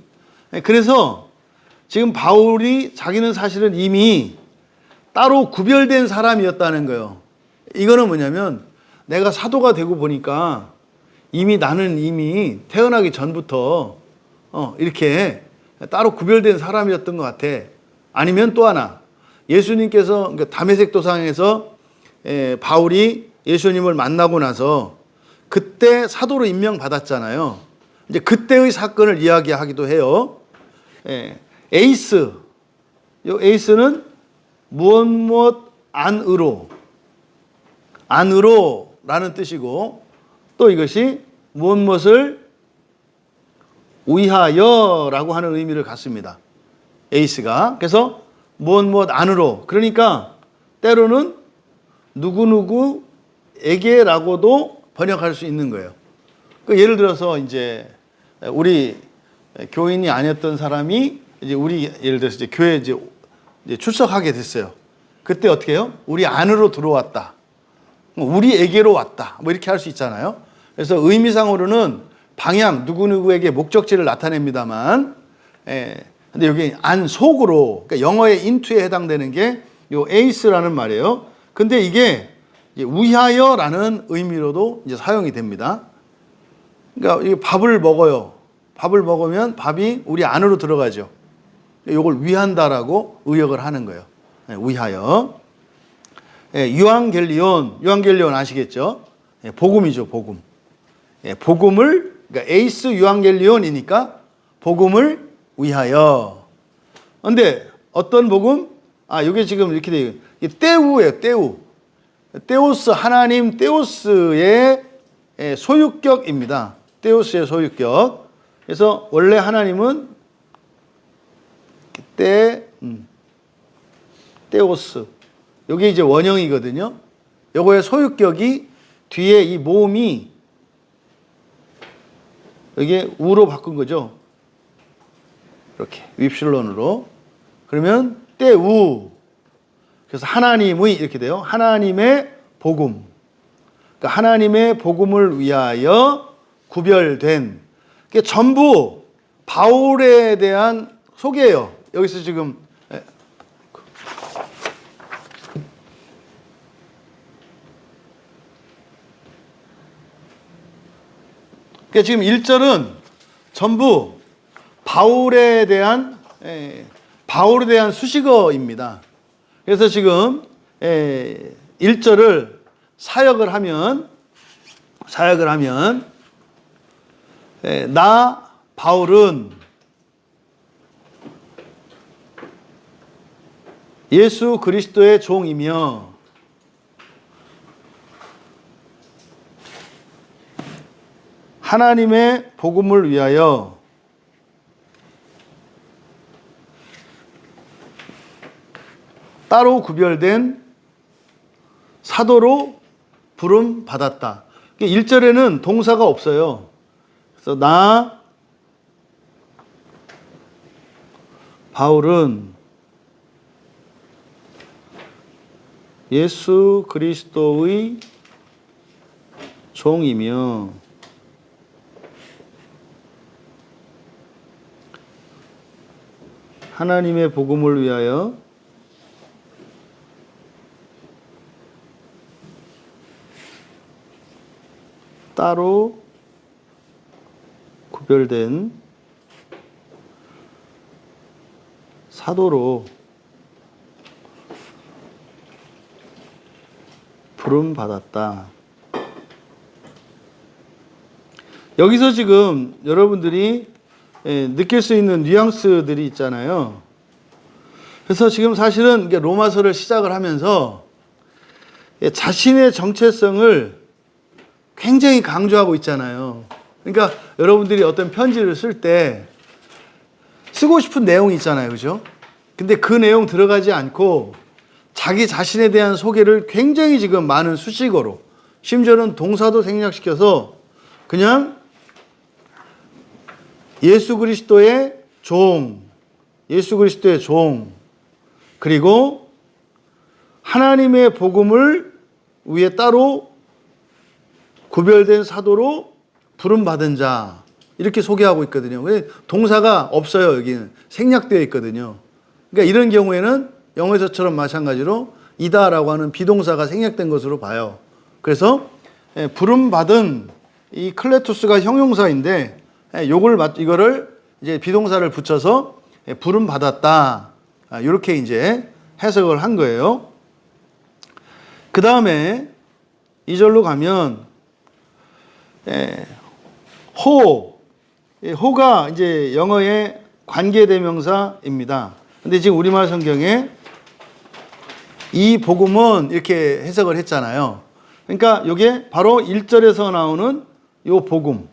그래서 지금 바울이 자기는 사실은 이미 따로 구별된 사람이었다는 거예요. 이거는 뭐냐면 내가 사도가 되고 보니까 나는 이미 태어나기 전부터 이렇게 따로 구별된 사람이었던 것 같아. 아니면 또 하나, 예수님께서 그러니까 다메섹 도상에서 바울이 예수님을 만나고 나서 그때 사도로 임명받았잖아요. 이제 그때의 사건을 이야기하기도 해요. 에이스, 요 에이스는 무엇 안으로라는 뜻이고, 또 이것이 무엇을 위하여라고 하는 의미를 갖습니다. 에이스가. 그래서 무엇 안으로. 그러니까 때로는 누구누구에게라고도 번역할 수 있는 거예요. 예를 들어서 이제 우리 교인이 아니었던 사람이 이제 예를 들어서 이제 교회에 이제 출석하게 됐어요. 그때 어떻게 해요? 우리 안으로 들어왔다. 우리에게로 왔다. 뭐 이렇게 할 수 있잖아요. 그래서 의미상으로는 방향, 누구누구에게 목적지를 나타냅니다만, 근데 여기 안 속으로, 그러니까 영어의 into에 해당되는 게 요 ace라는 말이에요. 근데 이게 위하여라는 의미로도 이제 사용이 됩니다. 그러니까 이 밥을 먹어요. 밥을 먹으면 밥이 우리 안으로 들어가죠. 이걸 위한다라고 의역을 하는 거예요. 위하여. 유앙겔리온 아시겠죠? 복음이죠, 복음. 복음을, 그러니까 에이스 유앙겔리온이니까 복음을 위하여. 근데 어떤 복음? 이게 지금 이렇게 돼요. 떼우예요, 떼우. 떼오스, 하나님 떼오스의 소유격입니다. 떼오스의 소유격. 그래서 원래 하나님은 떼오스. 여기 이제 원형이거든요. 요거의 소유격이 뒤에 이 모음이 여기에 우로 바꾼 거죠. 이렇게 윕실론으로. 그러면 떼우. 그래서 하나님의 이렇게 돼요. 하나님의 복음. 그러니까 하나님의 복음을 위하여 구별된. 그게 전부 바울에 대한 소개예요. 여기서 지금 그러니까 지금 1절은 전부 바울에 대한 수식어입니다. 그래서 지금 1절을 사역을 하면 나 바울은 예수 그리스도의 종이며 하나님의 복음을 위하여 따로 구별된 사도로 부름 받았다. 1절에는 동사가 없어요. 그래서 나 바울은 예수 그리스도의 종이며 하나님의 복음을 위하여 따로 구별된 사도로 부름 받았다. 여기서 지금 여러분들이 느낄 수 있는 뉘앙스들이 있잖아요. 그래서 지금 사실은 로마서를 시작을 하면서 자신의 정체성을 굉장히 강조하고 있잖아요. 그러니까 여러분들이 어떤 편지를 쓸 때 쓰고 싶은 내용이 있잖아요. 그죠? 근데 그 내용 들어가지 않고 자기 자신에 대한 소개를 굉장히 지금 많은 수식어로, 심지어는 동사도 생략시켜서 그냥 예수 그리스도의 종, 예수 그리스도의 종, 그리고 하나님의 복음을 위에 따로 구별된 사도로 부름받은 자, 이렇게 소개하고 있거든요. 동사가 없어요. 여기는 생략되어 있거든요. 그러니까 이런 경우에는 영어에서처럼 마찬가지로 이다라고 하는 비동사가 생략된 것으로 봐요. 그래서 부름받은 이 클레투스가 형용사인데 이거를 이제 비동사를 붙여서 부름받았다, 이렇게 이제 해석을 한 거예요. 그 다음에 2절로 가면 호가 이제 영어의 관계대명사입니다. 근데 지금 우리말 성경에 이 복음은 이렇게 해석을 했잖아요. 그러니까 이게 바로 1절에서 나오는 요 복음.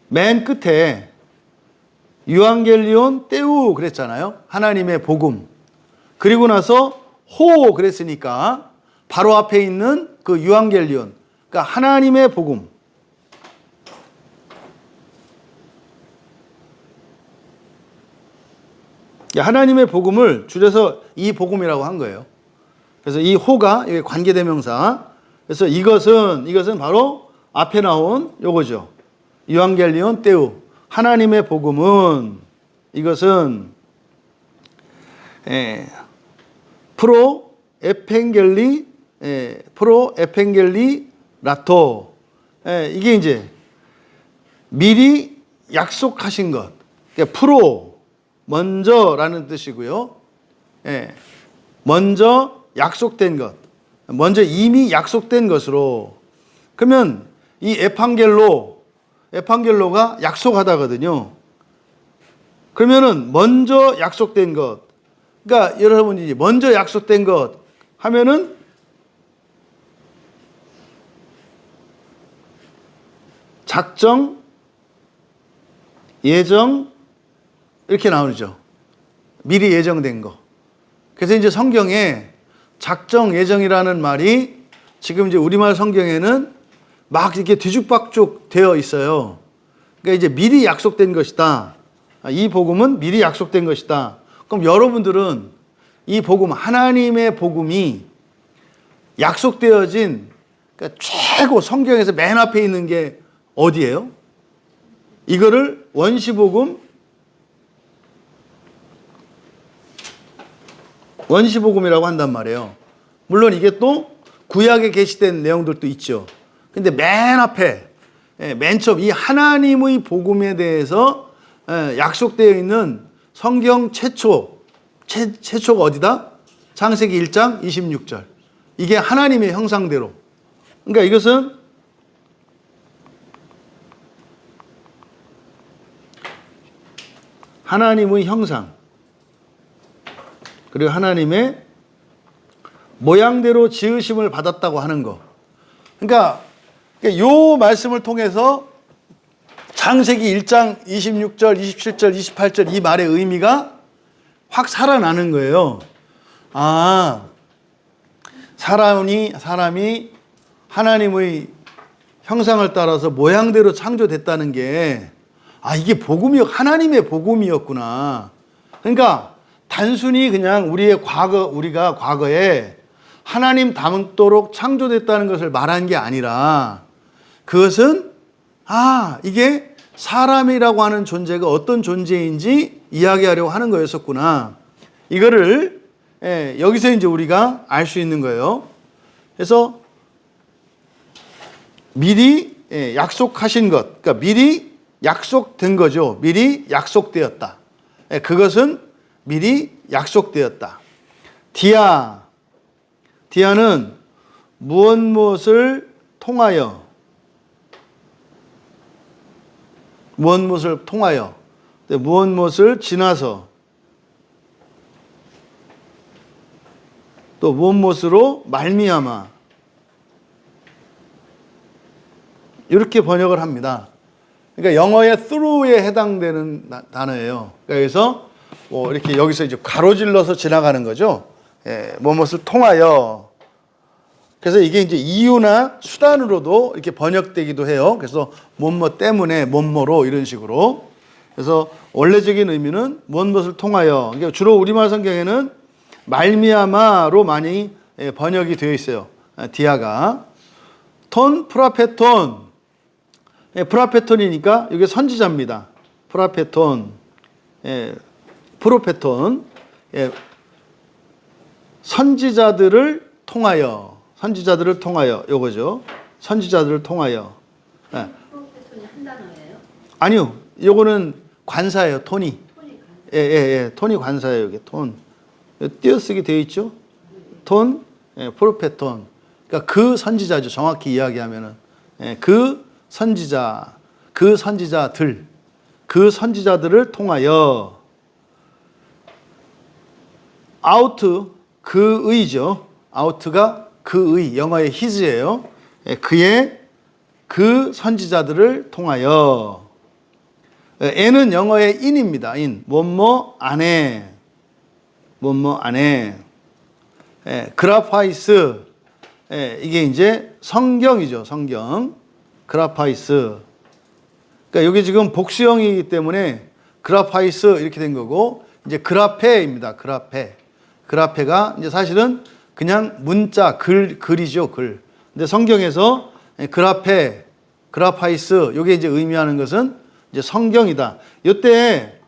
맨 끝에 유앙겔리온 떼우 그랬잖아요. 하나님의 복음. 그리고 나서 호 그랬으니까 바로 앞에 있는 그 유앙겔리온, 그러니까 하나님의 복음. 하나님의 복음을 줄여서 이 복음이라고 한 거예요. 그래서 이 호가 관계대명사. 그래서 이것은 바로 앞에 나온 요거죠. 유앙겔리온 떼우. 하나님의 복음은 이것은 프로 에펜겔리 라토. 이게 이제 미리 약속하신 것. 그러니까 프로 먼저라는 뜻이고요. 먼저 약속된 것. 먼저 이미 약속된 것으로. 그러면 이 에판겔로가 약속하다거든요. 그러면은 먼저 약속된 것. 그러니까 여러분이 먼저 약속된 것 하면은 작정, 예정, 이렇게 나오죠. 미리 예정된 거. 그래서 이제 성경에 작정, 예정이라는 말이 지금 이제 우리말 성경에는 막 이렇게 뒤죽박죽 되어 있어요. 그러니까 이제 미리 약속된 것이다. 이 복음은 미리 약속된 것이다. 그럼 여러분들은 이 복음, 하나님의 복음이 약속되어진, 그러니까 최고 성경에서 맨 앞에 있는 게 어디예요? 이거를 원시복음이라고 한단 말이에요. 물론 이게 또 구약에 게시된 내용들도 있죠. 근데 맨 앞에, 맨 처음 이 하나님의 복음에 대해서 약속되어 있는 성경 최초가 어디다? 창세기 1장 26절. 이게 하나님의 형상대로. 그러니까 이것은 하나님의 형상, 그리고 하나님의 모양대로 지으심을 받았다고 하는 거. 그러니까 이 말씀을 통해서 창세기 1장 26절, 27절, 28절 이 말의 의미가 확 살아나는 거예요. 아, 사람이 하나님의 형상을 따라서 모양대로 창조됐다는 게, 이게 하나님의 복음이었구나. 그러니까 단순히 그냥 우리가 과거에 하나님 닮도록 창조됐다는 것을 말한 게 아니라, 그것은 이게 사람이라고 하는 존재가 어떤 존재인지 이야기하려고 하는 거였었구나. 이거를 여기서 이제 우리가 알 수 있는 거예요. 그래서 미리 약속하신 것, 그러니까 미리 약속된 거죠. 미리 약속되었다. 그것은 미리 약속되었다. 디아는 무엇을 통하여, 무엇을 통하여, 무엇을 지나서, 또 무엇으로 말미암아, 이렇게 번역을 합니다. 그러니까 영어의 through에 해당되는 단어예요. 그래서 뭐 이렇게 여기서 이제 가로질러서 지나가는 거죠. 예, 무엇을 통하여. 그래서 이게 이제 이유나 수단으로도 이렇게 번역되기도 해요. 그래서 뭐뭐 때문에, 뭐뭐로 이런 식으로. 그래서 원래적인 의미는 무엇을 통하여. 그러니까 주로 우리말 성경에는 말미암아로 많이 번역이 되어 있어요. 디아가. 톤, 프라페톤. 프라페톤이니까 이게 선지자입니다. 프라페톤. 프로페톤. 선지자들을 통하여. 선지자들을 통하여. 요거죠. 선지자들을 통하여. 프로페톤이 한 단어예요? 아니요. 요거는 관사예요. 톤이. 톤이 관사예요. 이게 톤. 띄어쓰기 되어 있죠. 톤, 프로페톤. 그러니까 그 선지자죠. 정확히 이야기하면은. 그 선지자, 그 선지자들, 그 선지자들을 통하여. 아우트, 그의죠. 아우트가 그의, 영어의 his예요. 그의 그 선지자들을 통하여. n은 영어의 in입니다. in. 뭐뭐 안에. 뭐뭐 안에. 그라파이스. 이게 이제 성경이죠. 성경. 그라파이스. 그러니까 여기 지금 복수형이기 때문에 그라파이스 이렇게 된 거고, 이제 그라페입니다. 그라페. 그라페가 이제 사실은 그냥 문자, 글이죠. 글. 근데 성경에서 그라페, 그라파이스, 요게 이제 의미하는 것은 이제 성경이다. 이때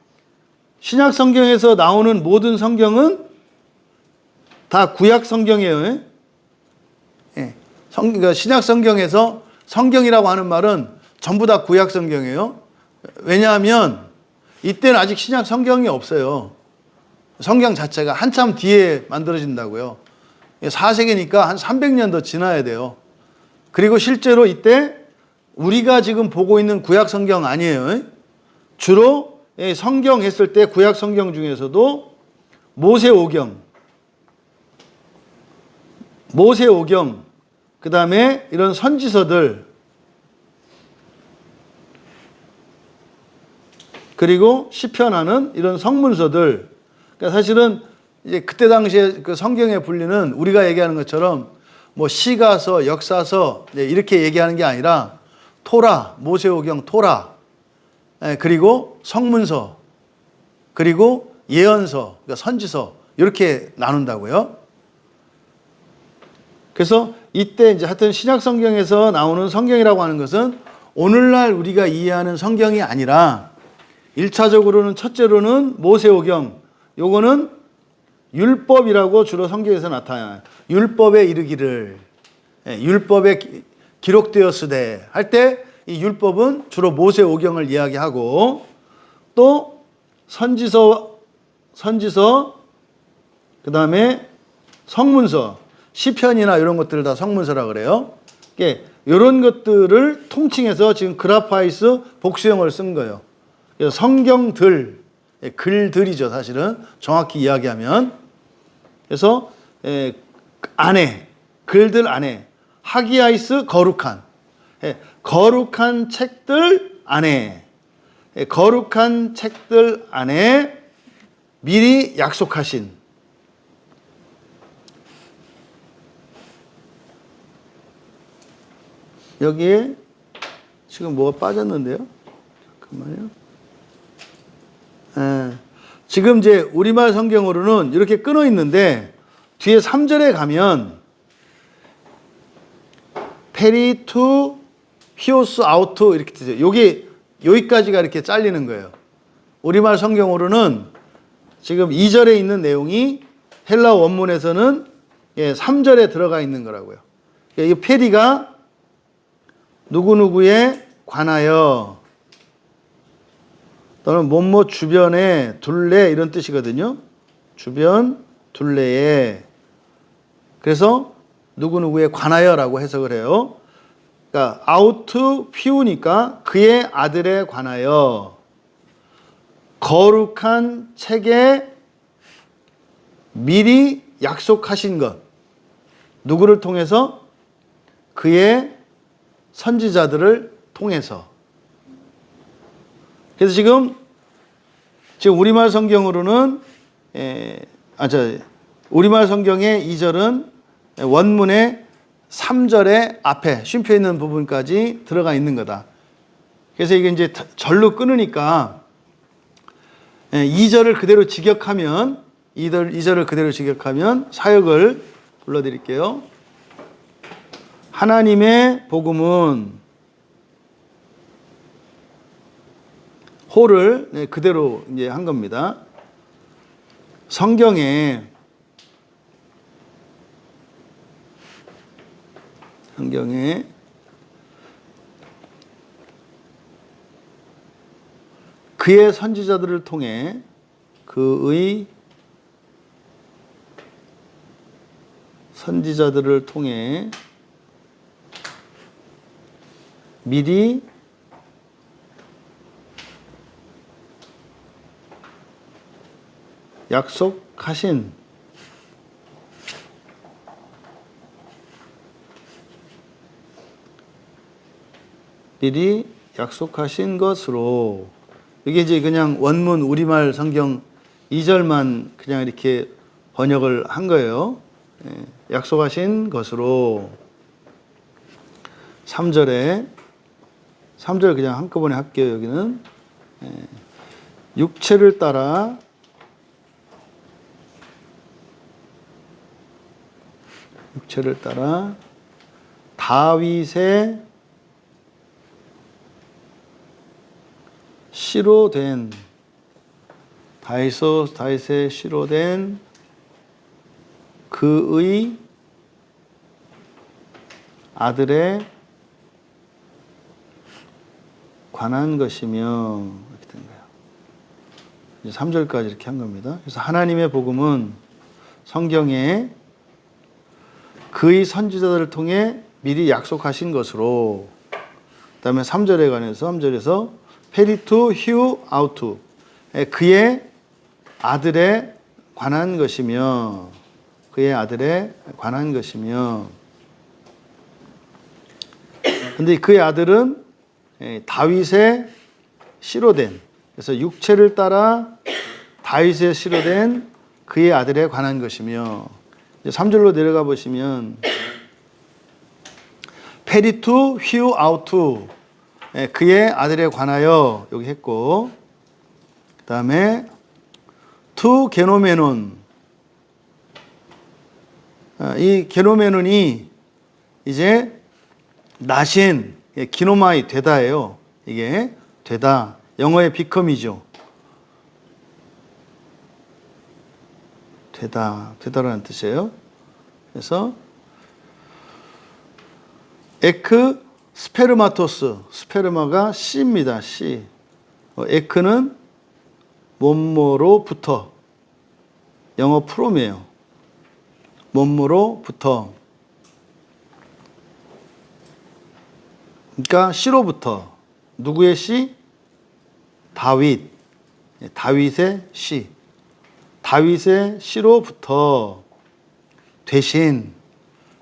신약 성경에서 나오는 모든 성경은 다 구약 성경이에요. 그러니까 신약 성경에서 성경이라고 하는 말은 전부 다 구약 성경이에요. 왜냐하면 이때는 아직 신약 성경이 없어요. 성경 자체가 한참 뒤에 만들어진다고요. 4세기니까 한 300년 더 지나야 돼요. 그리고 실제로 이때 우리가 지금 보고 있는 구약 성경 아니에요. 주로 성경 했을 때 구약 성경 중에서도 모세오경, 그 다음에 이런 선지서들, 그리고 시편하는 이런 성문서들. 그러니까 사실은 이제 그때 당시에 그 성경에 불리는 우리가 얘기하는 것처럼 뭐 시가서, 역사서 이렇게 얘기하는 게 아니라 토라, 모세오경 토라, 그리고 성문서, 그리고 예언서, 그러니까 선지서 이렇게 나눈다고요. 그래서 이때 이제 하여튼 신약 성경에서 나오는 성경이라고 하는 것은 오늘날 우리가 이해하는 성경이 아니라 1차적으로는 첫째로는 모세오경, 요거는 율법이라고 주로 성경에서 나타나요. 율법에 이르기를, 율법에 기록되었으되 할 때 이 율법은 주로 모세오경을 이야기하고, 또 선지서, 그 다음에 성문서, 시편이나 이런 것들을 다 성문서라 그래요. 이런 것들을 통칭해서 지금 그라파이스 복수형을 쓴 거예요. 그래서 성경들, 글들이죠, 사실은. 정확히 이야기하면. 그래서 안에, 글들 안에, 하기아이스 거룩한, 거룩한 책들 안에, 거룩한 책들 안에 미리 약속하신. 여기에 지금 뭐가 빠졌는데요? 잠깐만요. 지금 이제 우리말 성경으로는 이렇게 끊어 있는데 뒤에 3절에 가면 페리 투 히오스 아우트 이렇게 되죠. 요게 여기까지가 이렇게 잘리는 거예요. 우리말 성경으로는 지금 2절에 있는 내용이 헬라 원문에서는 3절에 들어가 있는 거라고요. 이 페리가 누구누구에 관하여, 또는 뭐뭐 주변에, 둘레 이런 뜻이거든요. 주변, 둘레에. 그래서 누구누구에 관하여라고 해석을 해요. 그러니까 아우트 피우니까 그의 아들에 관하여 거룩한 책에 미리 약속하신 것. 누구를 통해서? 그의 선지자들을 통해서. 그래서 지금 우리말 성경으로는 우리말 성경의 2절은 원문의 3절의 앞에 쉼표 있는 부분까지 들어가 있는 거다. 그래서 이게 이제 절로 끊으니까 2절을 그대로 직역하면 2절을 그대로 직역하면 사역을 불러드릴게요. 하나님의 복음은 호를 그대로 이제 한 겁니다. 성경에 그의 선지자들을 통해 그의 선지자들을 통해 미리 약속하신 것으로. 이게 이제 그냥 원문 우리말 성경 2절만 그냥 이렇게 번역을 한 거예요. 약속하신 것으로. 3절 그냥 한꺼번에 할게요. 여기는 육체를 따라 다윗의 씨로 된 그의 아들에 관한 것이며, 이렇게 된 거예요. 이제 3절까지 이렇게 한 겁니다. 그래서 하나님의 복음은 성경에 그의 선지자들을 통해 미리 약속하신 것으로. 그 다음에 3절에 관해서 3절에서 페리투 히우 아우투, 그의 아들에 관한 것이며, 근데 그의 아들은 다윗의 씨로 된, 그래서 육체를 따라 다윗의 씨로 된 그의 아들에 관한 것이며. 3절로 내려가 보시면 페리투 휘우 아우투, 그의 아들에 관하여 여기 했고, 그 다음에 투 게노메논, 이 게노메논이 이제 나신 기노마이 되다예요. 이게 되다, 영어의 비컴이죠. 되다라는 뜻이에요. 그래서 에크 스페르마토스, 스페르마가 씨입니다. 씨. 에크는 몸모로부터, 영어 프롬이에요. 몸모로부터. 그러니까 씨로부터. 누구의 씨? 다윗의 씨. 다윗의 씨로부터 대신.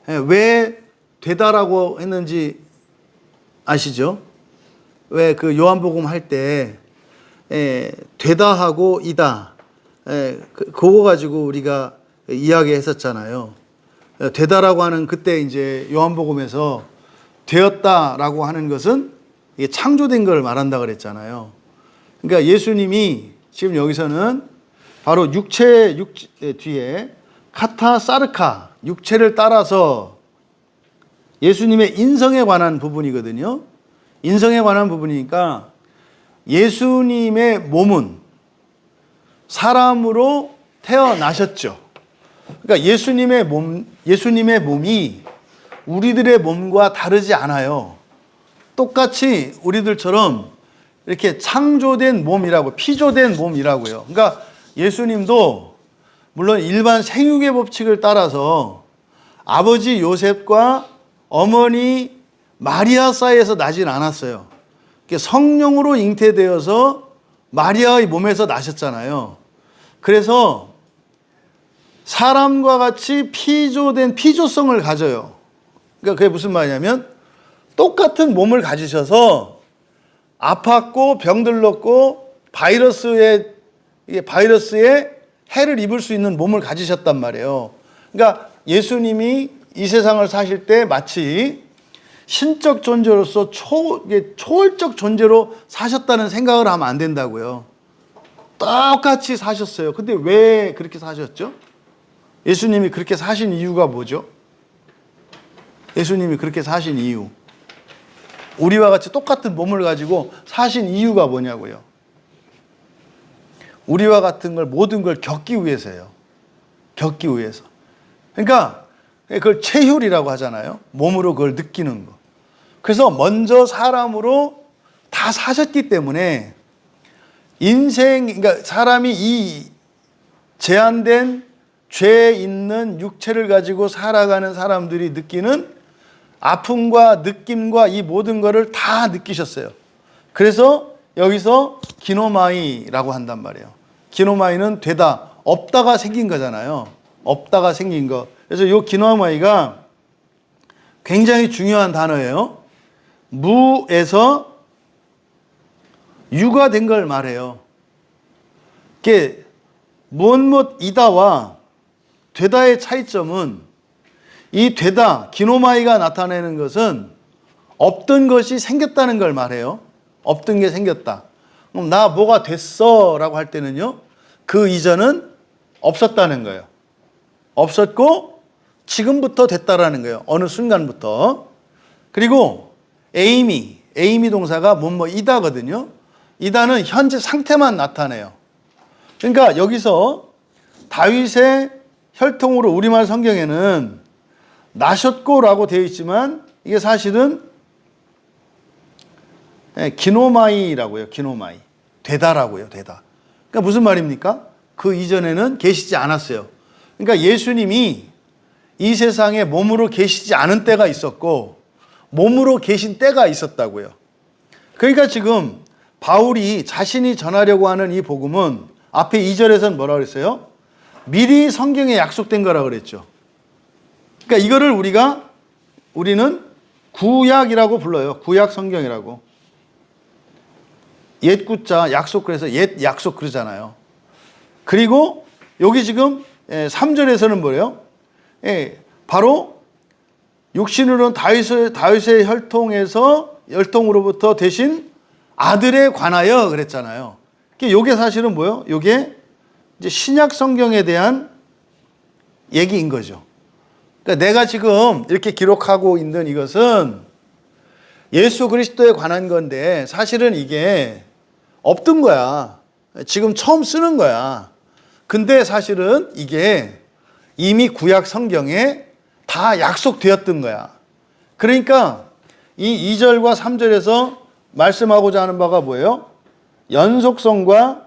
왜 되다라고 했는지 아시죠? 왜 그 요한복음 할 때 되다하고 이다, 그거 가지고 우리가 이야기했었잖아요. 되다라고 하는, 그때 이제 요한복음에서 되었다라고 하는 것은 이게 창조된 걸 말한다 그랬잖아요. 그러니까 예수님이 지금 여기서는 바로 육체 뒤에 카타사르카, 육체를 따라서 예수님의 인성에 관한 부분이거든요. 인성에 관한 부분이니까 예수님의 몸은 사람으로 태어나셨죠. 그러니까 예수님의 몸이 우리들의 몸과 다르지 않아요. 똑같이 우리들처럼 이렇게 창조된 몸이라고, 피조된 몸이라고요. 그러니까 예수님도 물론 일반 생육의 법칙을 따라서 아버지 요셉과 어머니 마리아 사이에서 나진 않았어요. 성령으로 잉태되어서 마리아의 몸에서 나셨잖아요. 그래서 사람과 같이 피조된 피조성을 가져요. 그러니까 그게 무슨 말이냐면 똑같은 몸을 가지셔서 아팠고 병들렀고 바이러스에 해를 입을 수 있는 몸을 가지셨단 말이에요. 그러니까 예수님이 이 세상을 사실 때 마치 신적 존재로서 초월적 존재로 사셨다는 생각을 하면 안 된다고요. 똑같이 사셨어요. 근데 왜 그렇게 사셨죠? 예수님이 그렇게 사신 이유가 뭐죠? 예수님이 그렇게 사신 이유. 우리와 같이 똑같은 몸을 가지고 사신 이유가 뭐냐고요. 우리와 같은 걸 모든 걸 겪기 위해서예요. 겪기 위해서. 그러니까 그걸 체휼이라고 하잖아요. 몸으로 그걸 느끼는 거. 그래서 먼저 사람으로 다 사셨기 때문에 그러니까 사람이 이 제한된 죄 있는 육체를 가지고 살아가는 사람들이 느끼는 아픔과 느낌과 이 모든 것을 다 느끼셨어요. 그래서 여기서 기노마이라고 한단 말이에요. 기노마이는 되다, 없다가 생긴 거잖아요. 없다가 생긴 거. 그래서 이 기노마이가 굉장히 중요한 단어예요. 무에서 유가 된 걸 말해요. 이게 무엇이다와 되다의 차이점은 이 되다, 기노마이가 나타내는 것은 없던 것이 생겼다는 걸 말해요. 없던 게 생겼다. 그럼 나 뭐가 됐어 라고 할 때는요, 그 이전은 없었다는 거예요. 없었고 지금부터 됐다라는 거예요. 어느 순간부터. 그리고 에이미 동사가 뭐이다거든요. 이다는 현재 상태만 나타내요. 그러니까 여기서 다윗의 혈통으로 우리말 성경에는 나셨고라고 되어 있지만 이게 사실은 기노마이라고요. 기노마이. 되다라고요. 되다. 그러니까 무슨 말입니까? 그 이전에는 계시지 않았어요. 그러니까 예수님이 이 세상에 몸으로 계시지 않은 때가 있었고 몸으로 계신 때가 있었다고요. 그러니까 지금 바울이 자신이 전하려고 하는 이 복음은 앞에 2절에서는 뭐라고 그랬어요? 미리 성경에 약속된 거라고 그랬죠. 그러니까 이거를 우리는 구약이라고 불러요. 구약 성경이라고. 옛 구자 약속, 그래서 옛 약속 그러잖아요. 그리고 여기 지금 3절에서는 뭐래요? 바로 육신으로는 다윗의 혈통으로부터 되신 아들에 관하여 그랬잖아요. 이게 사실은 뭐예요? 이게 이제 신약 성경에 대한 얘기인 거죠. 그러니까 내가 지금 이렇게 기록하고 있는 이것은 예수 그리스도에 관한 건데 사실은 이게 없던 거야. 지금 처음 쓰는 거야. 근데 사실은 이게 이미 구약 성경에 다 약속되었던 거야. 그러니까 이 2절과 3절에서 말씀하고자 하는 바가 뭐예요? 연속성과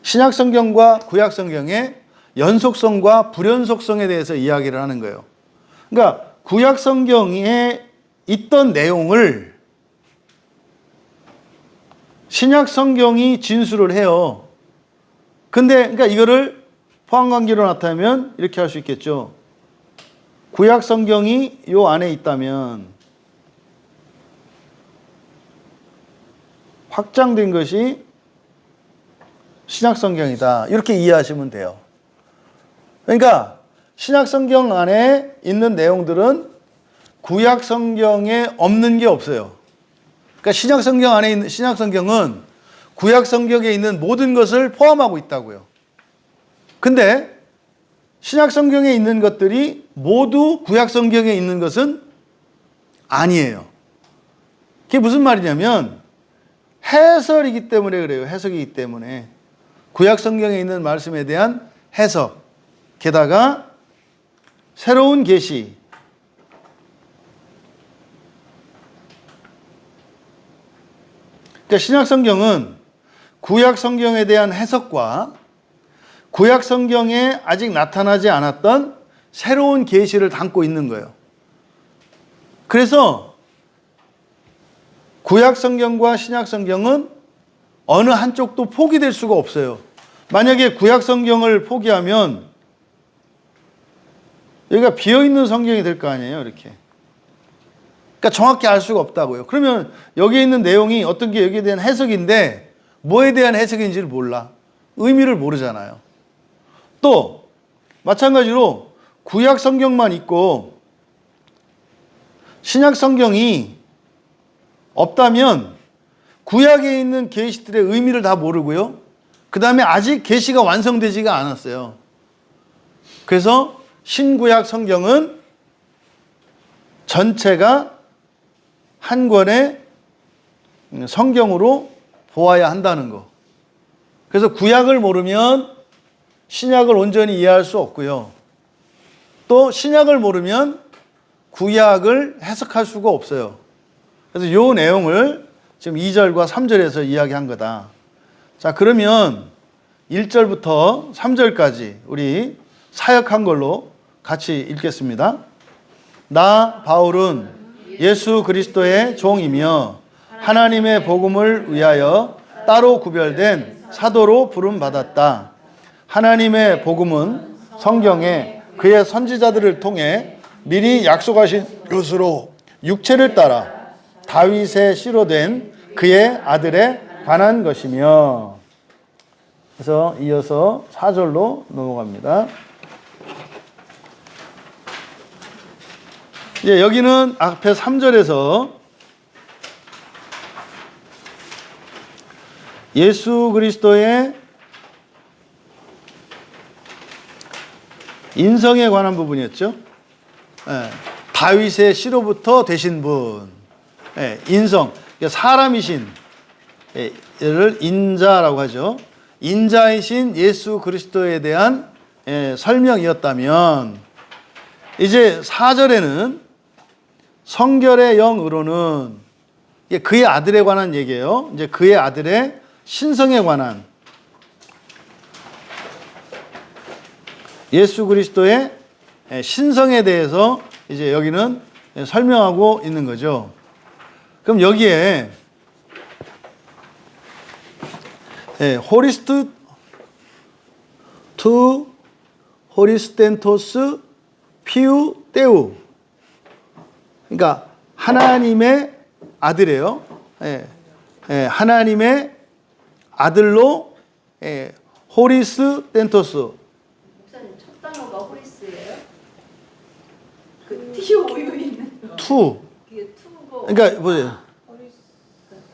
신약 성경과 구약 성경의 연속성과 불연속성에 대해서 이야기를 하는 거예요. 그러니까 구약 성경에 있던 내용을 신약 성경이 진술을 해요. 근데 그러니까 이거를 포함관계로 나타내면 이렇게 할 수 있겠죠. 구약 성경이 요 안에 있다면 확장된 것이 신약 성경이다. 이렇게 이해하시면 돼요. 그러니까 신약 성경 안에 있는 내용들은 구약 성경에 없는 게 없어요. 그러니까 신약 성경 안에 있는 신약 성경은 구약 성경에 있는 모든 것을 포함하고 있다고요. 근데 신약 성경에 있는 것들이 모두 구약 성경에 있는 것은 아니에요. 그게 무슨 말이냐면 해설이기 때문에 그래요. 해석이기 때문에. 구약 성경에 있는 말씀에 대한 해석, 게다가 새로운 계시, 그러니까 신약 성경은 구약 성경에 대한 해석과 구약 성경에 아직 나타나지 않았던 새로운 계시를 담고 있는 거예요. 그래서 구약 성경과 신약 성경은 어느 한쪽도 포기될 수가 없어요. 만약에 구약 성경을 포기하면 여기가 비어있는 성경이 될 거 아니에요, 이렇게. 그러니까 정확히 알 수가 없다고요. 그러면 여기에 있는 내용이 어떤 게 여기에 대한 해석인데 뭐에 대한 해석인지를 몰라. 의미를 모르잖아요. 또 마찬가지로 구약 성경만 있고 신약 성경이 없다면 구약에 있는 계시들의 의미를 다 모르고요. 그 다음에 아직 계시가 완성되지가 않았어요. 그래서 신구약 성경은 전체가 한 권의 성경으로 보아야 한다는 거. 그래서 구약을 모르면 신약을 온전히 이해할 수 없고요. 또 신약을 모르면 구약을 해석할 수가 없어요. 그래서 이 내용을 지금 2절과 3절에서 이야기한 거다. 자, 그러면 1절부터 3절까지 우리 사역한 걸로 같이 읽겠습니다. 나 바울은 예수 그리스도의 종이며 하나님의 복음을 위하여 따로 구별된 사도로 부름받았다. 하나님의 복음은 성경에 그의 선지자들을 통해 미리 약속하신 것으로 육체를 따라 다윗의 씨로 된 그의 아들에 관한 것이며. 그래서 이어서 4절로 넘어갑니다. 이제 여기는 앞에 3절에서 예수 그리스도의 인성에 관한 부분이었죠. 다윗의 씨로부터 되신 분, 인성, 사람이신, 얘를 인자라고 하죠. 인자이신 예수 그리스도에 대한 설명이었다면, 이제 4절에는 성결의 영으로는 그의 아들에 관한 얘기예요. 이제 그의 아들의 신성에 관한, 예수 그리스도의 신성에 대해서 이제 여기는 설명하고 있는 거죠. 그럼 여기에 호리스트 투 호리스텐토스 피우 떼우, 그러니까 하나님의 아들이에요. 하나님의 아들로 호리스텐토스. 목사님 첫 단어가 호리스예요? 그 티오 오유 있는 거. 투. 그게 투고. 그러니까 보세요.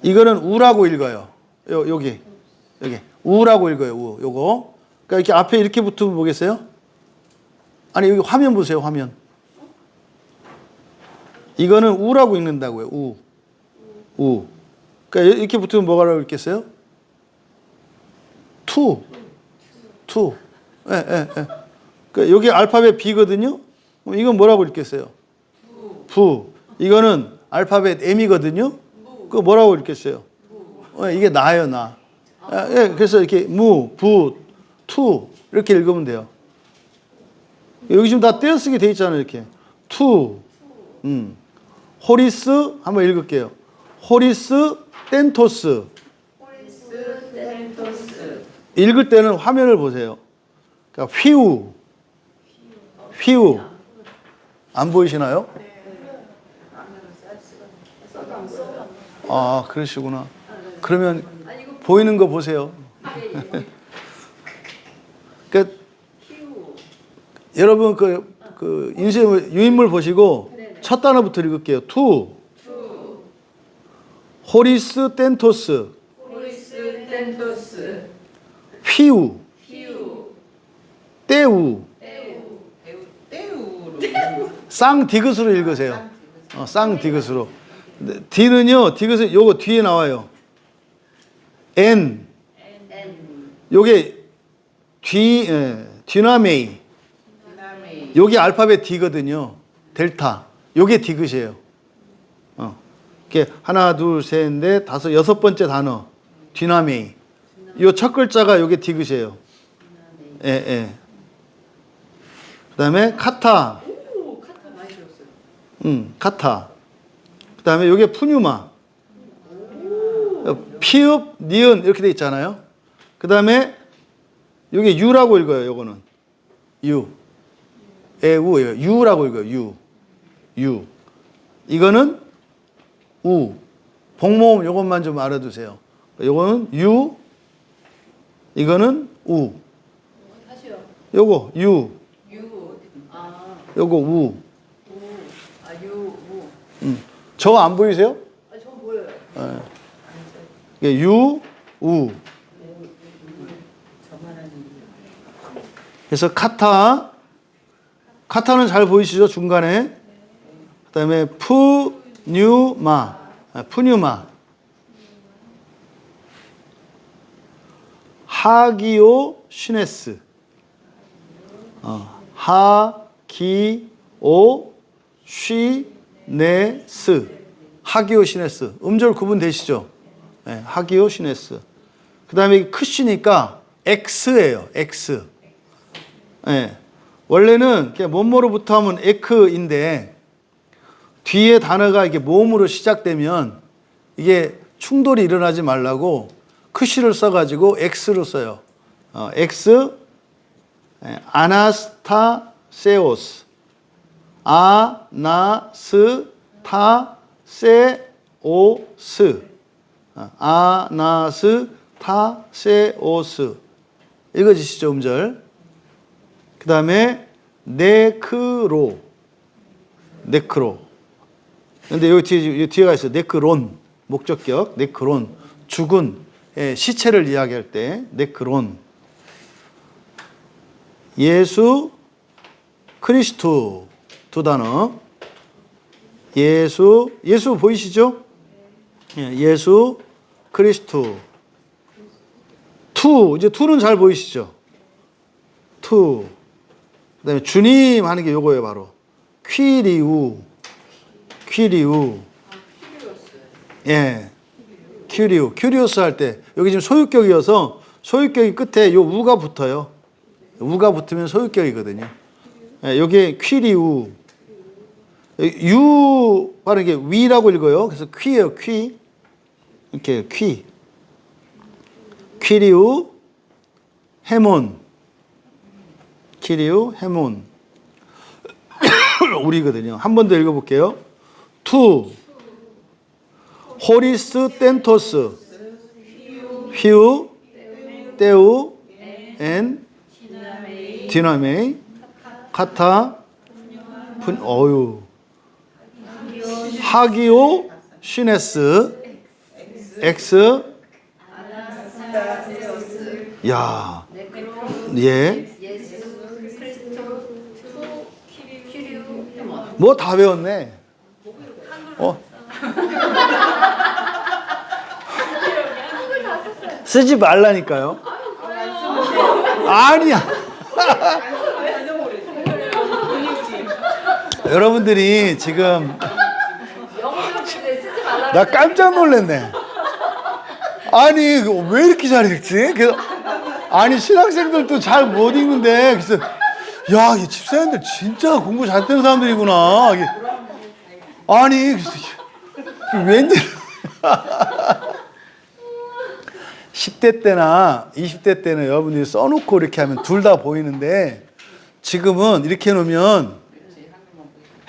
이거는 우라고 읽어요. 여기 우라고 읽어요. 우. 요거. 그러니까 이렇게 앞에 이렇게 붙으면 보겠어요? 아니 여기 화면 보세요. 화면. 이거는 우라고 읽는다고요. 우. 그러니까 이렇게 붙으면 뭐라고 읽겠어요? 투. 그러니까 여기 알파벳 B거든요. 그럼 이건 뭐라고 읽겠어요? 부. 이거는 알파벳 M이거든요. 그거 뭐라고 읽겠어요? 이게 나예요, 나. 그래서 이렇게 무, 부, 투 이렇게 읽으면 돼요. 여기 지금 다 떼어쓰기 돼 있잖아요, 이렇게. 투. 호리스 한번 읽을게요. 호리스 땡토스. 읽을 때는 화면을 보세요. 그러니까 휘우. 안 보이시나요? 아, 그러시구나. 그러면 보이는 거 보세요. 그러니까 여러분 그 인쇄 유인물 보시고 첫 단어부터 읽을게요. 투. 호리스 땡토스. 휘우. 떼우. 쌍디귿으로 읽으세요. 쌍디귿으로. D는요, 디귿은 요거 뒤에 나와요. N. 요게 디나메이. 요게 알파벳 D거든요. 델타. 요게 디귿이에요. 이렇게 하나, 둘, 셋, 넷, 다섯, 여섯 번째 단어. 디나메이. 요 첫 글자가 요게 디귿이에요. 예, 예. 그다음에 카타. 오, 카타 많이 들었어요. 카타. 그다음에 요게 푸뉴마. 피읍, 니은 이렇게 돼 있잖아요. 그다음에 요게 유라고 읽어요. 요거는 유. 에우예요. 유라고 읽어요. 유. 유. 이거는 우. 복모음 요것만 좀 알아두세요. 요거는 유. 이거는 우. 다시요. 요거 유. 유. 아, 요거 우. 우. 아, 유, 우. 저 안 보이세요? 아, 저 보여요. 이게 유, 우. 그래서 카타. 카타는 잘 보이시죠? 중간에. 그다음에 푸뉴마. 푸뉴마. 하기오 시네스. 하기오 시네스. 하기오 시네스. 음절 구분되시죠? 네, 하기오 시네스. 그 다음에 크시니까 X예요. X. 네. 원래는 그냥 뭐뭐로부터 하면 에크인데 뒤에 단어가 이게 모음으로 시작되면 이게 충돌이 일어나지 말라고 크시를 써가지고 X로 써요. X, 아나스타세오스. 아나스타세오스. 아나스타세오스. 읽어지시죠, 음절. 그 다음에 네크로. 네크로. 근데 여기 뒤에가 있어요. 네크론. 목적격. 네크론. 죽은 시체를 이야기할 때 네크론. 예수 크리스투 두 단어. 예수 보이시죠? 예수 크리스투. 이제 투는 잘 보이시죠? 투. 그다음에 주님 하는 게 요거예요, 바로. 퀴리우. 예. 큐리오스 할 때 여기 지금 소유격이어서 소유격이 끝에 요 우가 붙어요. 우가 붙으면 소유격이거든요. 예, 요게 퀴리우. 유 바로 이게 위라고 읽어요. 그래서 퀴예요, 퀴. 이렇게 퀴. 퀴리우 헤몬. 퀴리우 헤몬. 우리거든요. 한 번 더 읽어볼게요. 투. 호리스 텐토스. 휘우 떼우 엔 디나메이 카타 어유 하기오 시네스 엑스 야 예 뭐 다 배웠네. 쓰지 말라니까요. 아니야. 여러분들이 지금 나 깜짝 놀랐네. 아니 왜 이렇게 잘 읽지? 아니 신학생들도 잘 못 읽는데 그래서 야, 이 집사님들 진짜 공부 잘되는 사람들이구나. 아니 웬일? 10대 때나 20대 때는 여러분들이 써놓고 이렇게 하면 둘 다 보이는데 지금은 이렇게 해놓으면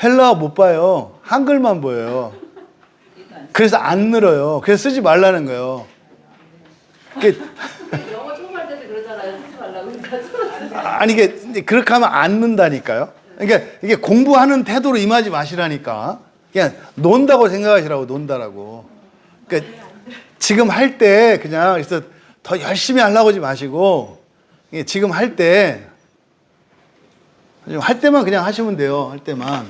헬라어 못 봐요. 한글만 보여요. 그래서 안 늘어요. 그래서 쓰지 말라는 거예요. 영어 처음 할 때도 그러잖아요. 쓰지 말라고. 아니 이게 그렇게 하면 안 는다니까요. 그러니까 이게 공부하는 태도로 임하지 마시라니까. 그냥 논다고 생각하시라고. 논다라고. 그러니까 지금 할 때 그냥 그래서 더 열심히 하려고 하지 마시고 지금 할 때만 그냥 하시면 돼요. 할 때만.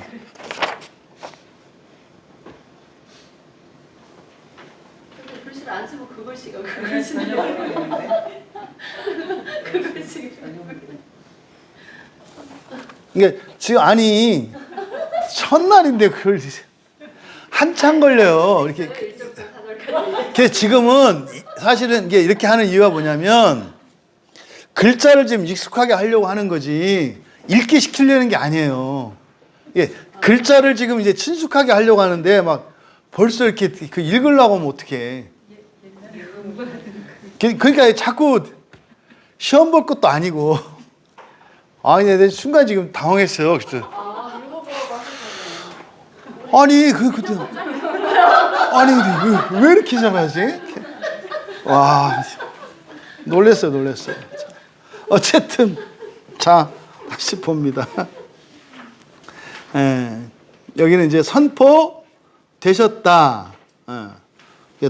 근데 글씨를 안 쓰면 그 글씨가 그 글씨인데. 그 글씨가. 이게 지금 아니 첫날인데 그걸 한참 걸려요. 이렇게. 지금은 사실은 이게 이렇게 하는 이유가 뭐냐면 글자를 좀 익숙하게 하려고 하는 거지 읽기 시키려는 게 아니에요. 예, 글자를 지금 이제 친숙하게 하려고 하는데 막 벌써 이렇게 그 읽으려고 하면 어떡해. 그러니까 자꾸 시험 볼 것도 아니고. 아니, 내가 순간 지금 당황했어요. 그래서 아니, 그때 아니, 근데 왜 이렇게 잘하지? 와, 놀랬어요. 어쨌든 자, 다시 봅니다. 예, 여기는 이제 선포되셨다. 예.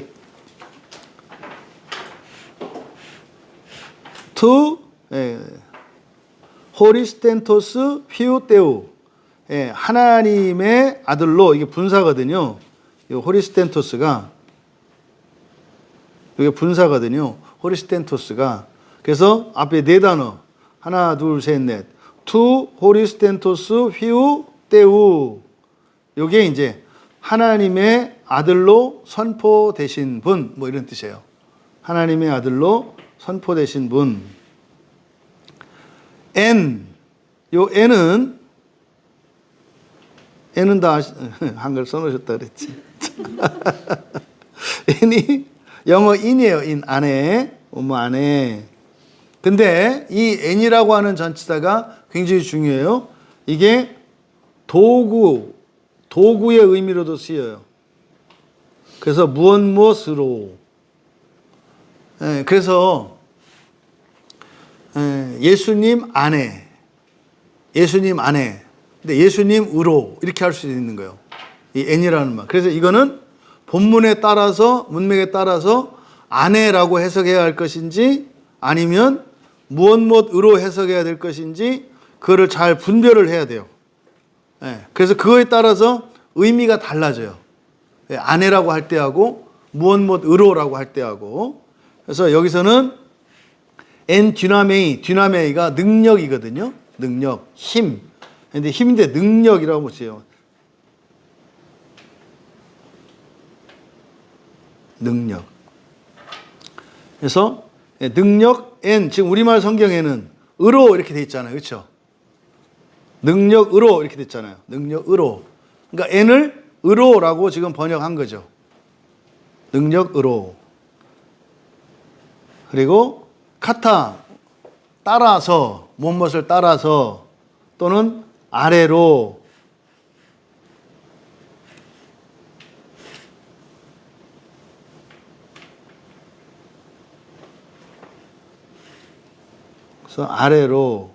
to 호리스텐토스 휘우테우, 예, 하나님의 아들로, 이게 분사거든요. 이 호리스텐토스가 이게 분사거든요. 호리스텐토스가. 그래서 앞에 네 단어 하나 둘 셋 넷 투 호리스텐토스 휘우테우, 이게 이제 하나님의 아들로 선포되신 분, 뭐 이런 뜻이에요. 하나님의 아들로 선포되신 분. 요 N은 다 한글 써놓으셨다 그랬지. N이 영어 in이에요. in, 안에, 안에. 근데 이 N이라고 하는 전치사가 굉장히 중요해요. 이게 도구의 의미로도 쓰여요. 그래서 무엇으로. 그래서 예수님 안에, 근데 예수님으로 이렇게 할 수 있는 거예요. 이 N이라는 말. 그래서 이거는 본문에 따라서, 문맥에 따라서 안에라고 해석해야 할 것인지 아니면 무엇으로 해석해야 될 것인지 그거를 잘 분별을 해야 돼요. 그래서 그거에 따라서 의미가 달라져요. 안에라고 할 때하고 무엇으로라고 할 때하고. 그래서 여기서는 디나메이가 능력이거든요. 능력, 힘. 근데 힘인데 능력이라고 보세요. 능력. 그래서 능력 지금 우리말 성경에는 으로 이렇게 돼 있잖아요. 그렇죠? 능력으로 이렇게 돼 있잖아요. 능력으로. 그러니까 n을 으로라고 지금 번역한 거죠. 능력으로. 그리고 카타, 따라서, 무엇을 따라서, 또는 아래로. 그래서 아래로,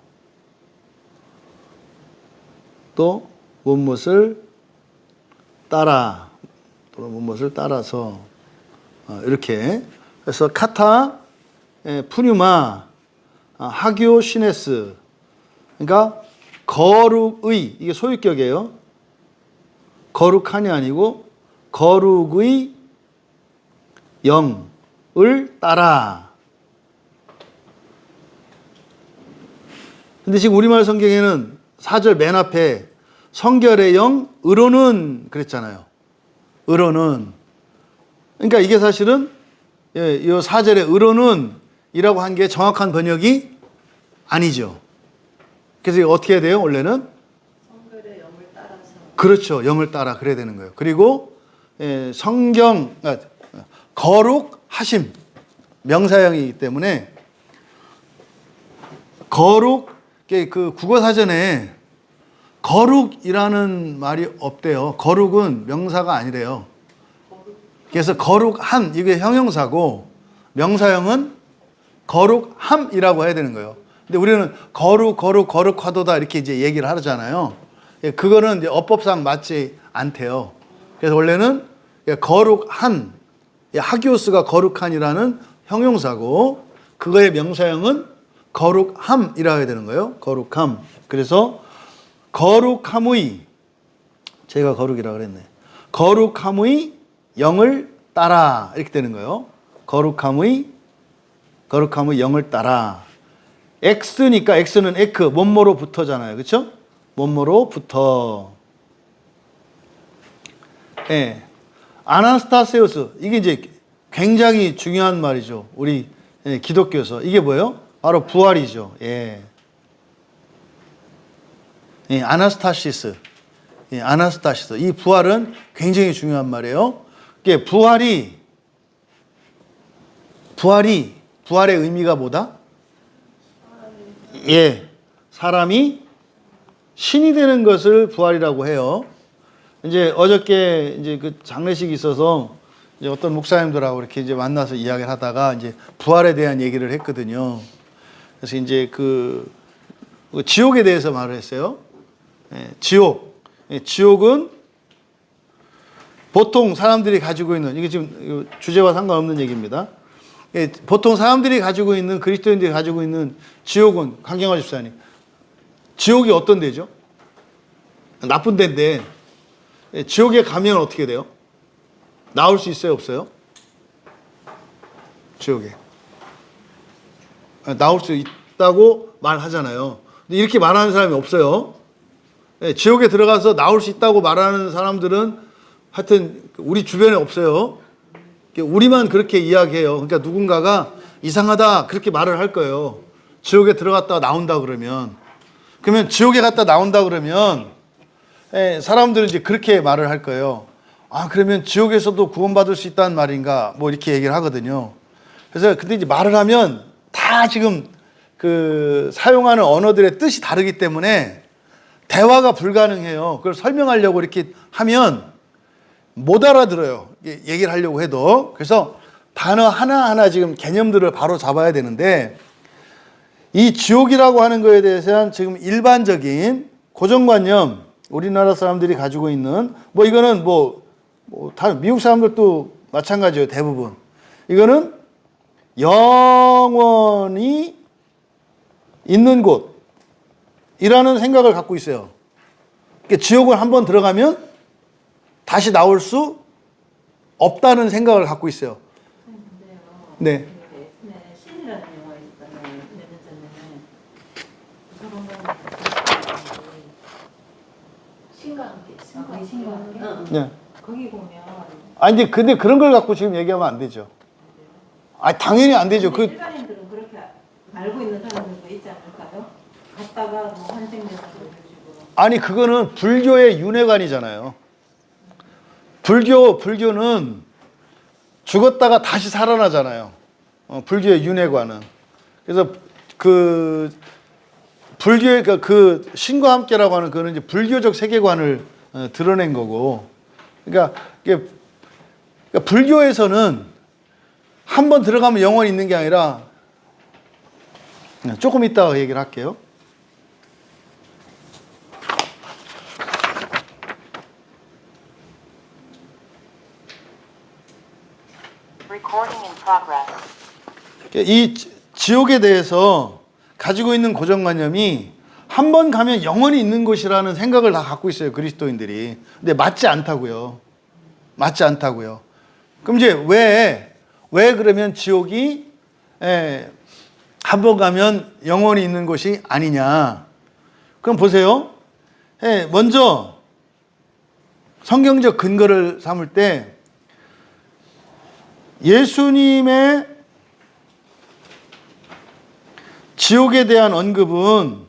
또 무엇을 따라, 또는 무엇을 따라서, 이렇게. 그래서 카타, 푸뉴마, 하기오 시네스. 그러니까 거룩의, 이게 소유격이에요. 거룩한이 아니고 거룩의 영을 따라. 근데 지금 우리말 성경에는 4절 맨 앞에 성결의 영, 의로는 그랬잖아요. 의로는. 그러니까 이게 사실은 이 4절의 의로는 이라고 한 게 정확한 번역이 아니죠. 그래서 이거 어떻게 해야 돼요? 원래는 성결의 영을 따라서. 그렇죠. 영을 따라 그래야 되는 거예요. 그리고 성경 거룩하심 명사형이기 때문에 거룩, 그 국어 사전에 거룩이라는 말이 없대요. 거룩은 명사가 아니래요. 그래서 거룩한 이게 형용사고 명사형은 거룩함이라고 해야 되는 거예요. 근데 우리는 거룩하도다 이렇게 이제 얘기를 하잖아요. 그거는 이제 어법상 맞지 않대요. 그래서 원래는 거룩한, 하기오스가 거룩한이라는 형용사고 그거의 명사형은 거룩함이라고 해야 되는 거예요. 거룩함. 그래서 거룩함의, 제가 거룩이라고 그랬네. 거룩함의 영을 따라 이렇게 되는 거예요. 거룩함의 영을 따라. X니까 X는 에크, 뭐뭐로부터잖아요. 그렇죠? 뭐뭐로부터. 예. 아나스타세우스. 이게 이제 굉장히 중요한 말이죠. 우리 기독교에서. 이게 뭐예요? 바로 부활이죠. 예. 예, 아나스타시스. 예, 아나스타시스. 이 부활은 굉장히 중요한 말이에요. 이게 부활의 의미가 뭐다? 예. 사람이 신이 되는 것을 부활이라고 해요. 이제 어저께 이제 그 장례식이 있어서 이제 어떤 목사님들하고 이렇게 이제 만나서 이야기를 하다가 이제 부활에 대한 얘기를 했거든요. 그래서 이제 그 지옥에 대해서 말을 했어요. 예, 지옥. 예, 지옥은 보통 사람들이 가지고 있는, 이게 지금 주제와 상관없는 얘기입니다. 예, 보통 사람들이 가지고 있는, 그리스도인들이 가지고 있는 지옥은, 강경화 집사님, 지옥이 어떤 데죠? 나쁜 데인데, 예, 지옥에 가면 어떻게 돼요? 나올 수 있어요, 없어요? 지옥에. 나올 수 있다고 말하잖아요. 근데 이렇게 말하는 사람이 없어요. 예, 지옥에 들어가서 나올 수 있다고 말하는 사람들은 하여튼 우리 주변에 없어요. 우리만 그렇게 이야기해요. 그러니까 누군가가 이상하다 그렇게 말을 할 거예요. 지옥에 들어갔다가 나온다 그러면. 그러면 지옥에 갔다 나온다 그러면 사람들은 이제 그렇게 말을 할 거예요. 아, 그러면 지옥에서도 구원받을 수 있다는 말인가? 뭐 이렇게 얘기를 하거든요. 그래서 근데 이제 말을 하면 다 지금 그 사용하는 언어들의 뜻이 다르기 때문에 대화가 불가능해요. 그걸 설명하려고 이렇게 하면 못 알아들어요. 얘기를 하려고 해도. 그래서 단어 하나하나 지금 개념들을 바로 잡아야 되는데 이 지옥이라고 하는 거에 대해서는 지금 일반적인 고정관념, 우리나라 사람들이 가지고 있는 뭐 이거는 다 미국 사람들도 마찬가지예요. 대부분. 이거는 영원히 있는 곳이라는 생각을 갖고 있어요. 그러니까 지옥을 한번 들어가면 다시 나올 수 없다는 생각을 갖고 있어요. 네. 신이라는 영화 있잖아요. 몇 년 전에. 신과 함께. 거기 신과 함께? 응. 네. 거기 보면 아니 근데 그런 걸 갖고 지금 얘기하면 안 되죠. 아, 당연히 안 되죠. 일반인들은 그렇게 알고 있는 사람들도 있지 않을까요? 갔다가 뭐 환생돼서 그러시고. 아니 그거는 불교의 윤회관이잖아요. 불교는 죽었다가 다시 살아나잖아요. 불교의 윤회관은. 그래서 그 불교의 그 신과 함께라고 하는 그는 이제 불교적 세계관을 드러낸 거고. 그러니까 불교에서는 한 번 들어가면 영원히 있는 게 아니라 조금 이따가 얘기를 할게요. 이 지옥에 대해서 가지고 있는 고정관념이 한 번 가면 영원히 있는 곳이라는 생각을 다 갖고 있어요. 그리스도인들이. 근데 맞지 않다고요. 맞지 않다고요. 그럼 이제 왜 그러면 지옥이 한 번 가면 영원히 있는 곳이 아니냐. 그럼 보세요. 먼저 성경적 근거를 삼을 때 예수님의 지옥에 대한 언급은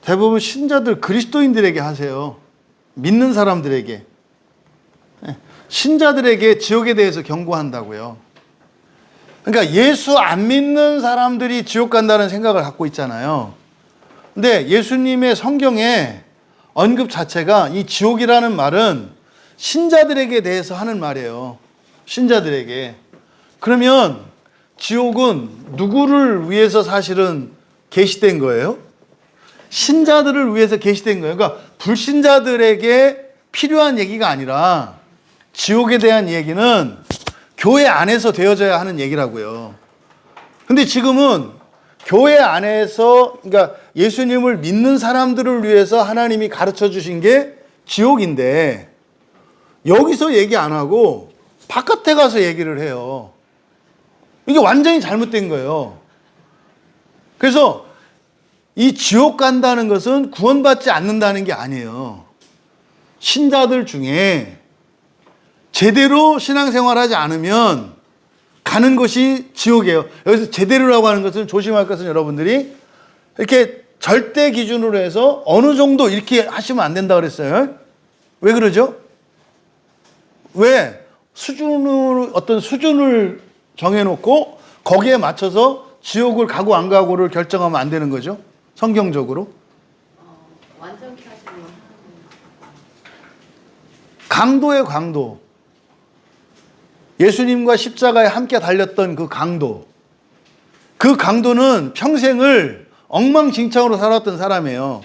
대부분 신자들 그리스도인들에게 하세요. 믿는 사람들에게. 신자들에게 지옥에 대해서 경고한다고요. 그러니까 예수 안 믿는 사람들이 지옥 간다는 생각을 갖고 있잖아요. 근데 예수님의 성경에 언급 자체가 이 지옥이라는 말은 신자들에게 대해서 하는 말이에요. 신자들에게. 그러면 지옥은 누구를 위해서 사실은 계시된 거예요? 신자들을 위해서 계시된 거예요. 그러니까 불신자들에게 필요한 얘기가 아니라 지옥에 대한 얘기는 교회 안에서 되어져야 하는 얘기라고요. 근데 지금은 교회 안에서, 그러니까 예수님을 믿는 사람들을 위해서 하나님이 가르쳐 주신 게 지옥인데 여기서 얘기 안 하고 바깥에 가서 얘기를 해요. 이게 완전히 잘못된 거예요. 그래서 이 지옥 간다는 것은 구원받지 않는다는 게 아니에요. 신자들 중에 제대로 신앙생활하지 않으면 가는 것이 지옥이에요. 여기서 제대로라고 하는 것은 조심할 것은 여러분들이 이렇게 절대 기준으로 해서 어느 정도 이렇게 하시면 안 된다 그랬어요. 왜 그러죠? 왜? 어떤 수준을 정해놓고 거기에 맞춰서 지옥을 가고 안 가고를 결정하면 안 되는 거죠. 성경적으로. 완전케 하시는 강도예요, 강도. 예수님과 십자가에 함께 달렸던 그 강도. 그 강도는 평생을 엉망진창으로 살았던 사람이에요.